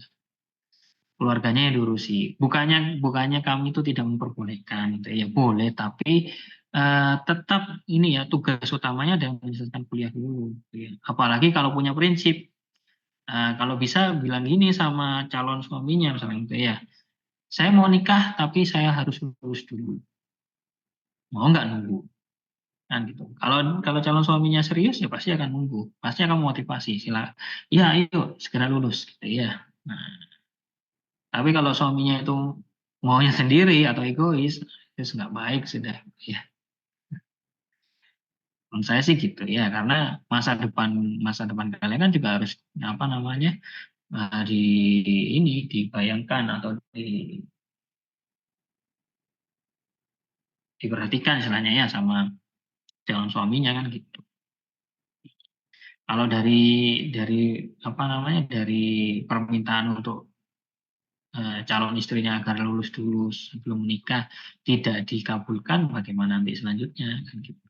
Keluarganya yang diurusi. Bukannya kami itu tidak memperbolehkan, gitu ya boleh, tapi tetap ini ya tugas utamanya adalah menyelesaikan kuliah dulu. Gitu ya. Apalagi kalau punya prinsip, kalau bisa bilang gini sama calon suaminya misalnya gitu ya, saya mau nikah tapi saya harus lulus dulu, mau nggak nunggu kan gitu. Kalau kalau calon suaminya serius ya pasti akan nunggu, pasti akan motivasi sila, ya ayo segera lulus gitu ya. Nah, tapi kalau suaminya itu maunya sendiri atau egois, itu nggak baik sudah. Ya, menurut saya sih gitu ya, karena masa depan kalian kan juga harus apa namanya di ini dibayangkan atau diperhatikan istilahnya ya sama calon suaminya kan gitu. Kalau dari apa namanya dari permintaan untuk calon istrinya agar lulus dulu sebelum menikah tidak dikabulkan, bagaimana nanti selanjutnya kan gitu.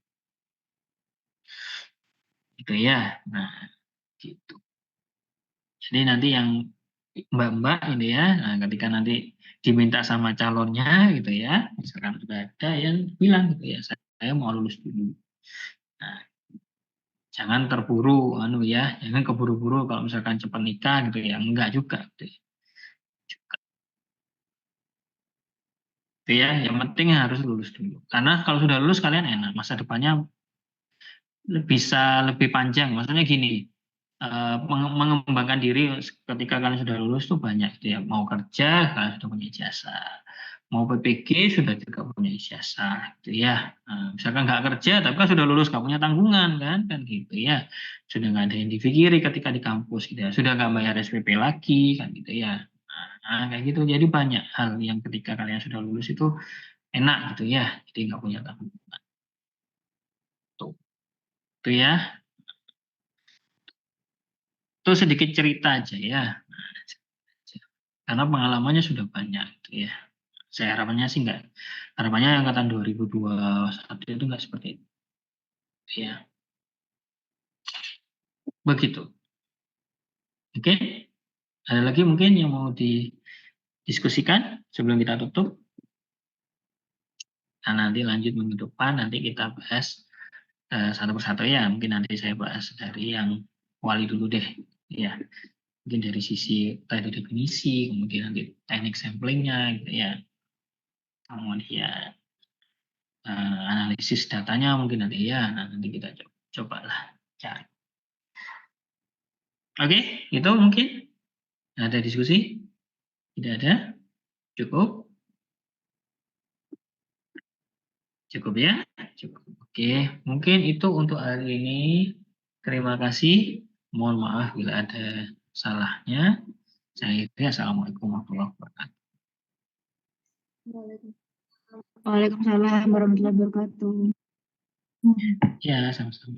Gitu ya. Nah, gitu. Jadi nanti yang mbak-mbak ini ya, nah ketika nanti diminta sama calonnya gitu ya, misalkan sudah ada yang bilang gitu ya, saya mau lulus dulu. Nah, jangan terburu, anu ya, jangan keburu-buru kalau misalkan cepat nikah gitu ya, enggak juga. Gitu ya, yang penting harus lulus dulu. Karena kalau sudah lulus kalian enak, masa depannya bisa lebih panjang. Maksudnya gini, mengembangkan diri ketika kalian sudah lulus tuh banyak gitu ya. Mau kerja kalian sudah punya ijazah, mau PPG sudah juga punya ijazah gitu ya. Nah, misalkan nggak kerja tapi kan sudah lulus nggak punya tanggungan kan gitu ya. Sudah nggak ada yang dipikiri ketika di kampus gitu ya. Sudah nggak bayar SPP lagi kan gitu ya. Nah, kayak gitu. Jadi banyak hal yang ketika kalian sudah lulus itu enak gitu ya. Jadi nggak punya tanggungan. Tuh, itu ya. Itu sedikit cerita aja ya. Karena pengalamannya sudah banyak gitu ya. Saya harapannya sih enggak. Harapannya angkatan 2021 itu enggak seperti itu. Ya, begitu. Oke, ada lagi mungkin yang mau didiskusikan sebelum kita tutup? Nah, nanti lanjut minggu depan, nanti kita bahas satu persatu ya. Mungkin nanti saya bahas dari yang wali dulu deh. Ya, mungkin dari sisi tadi definisi, kemudian nanti teknik samplingnya gitu ya. Kemudian analisis datanya mungkin nanti ya. Nah, nanti kita cobalah cari. Oke, itu mungkin ada diskusi? Tidak ada? Cukup? Cukup ya? Cukup. Oke, mungkin itu untuk hari ini. Terima kasih. Mohon maaf bila ada salahnya. Saya kira Assalamualaikum warahmatullahi wabarakatuh. Waalaikumsalam warahmatullahi wabarakatuh. Ya, sama-sama.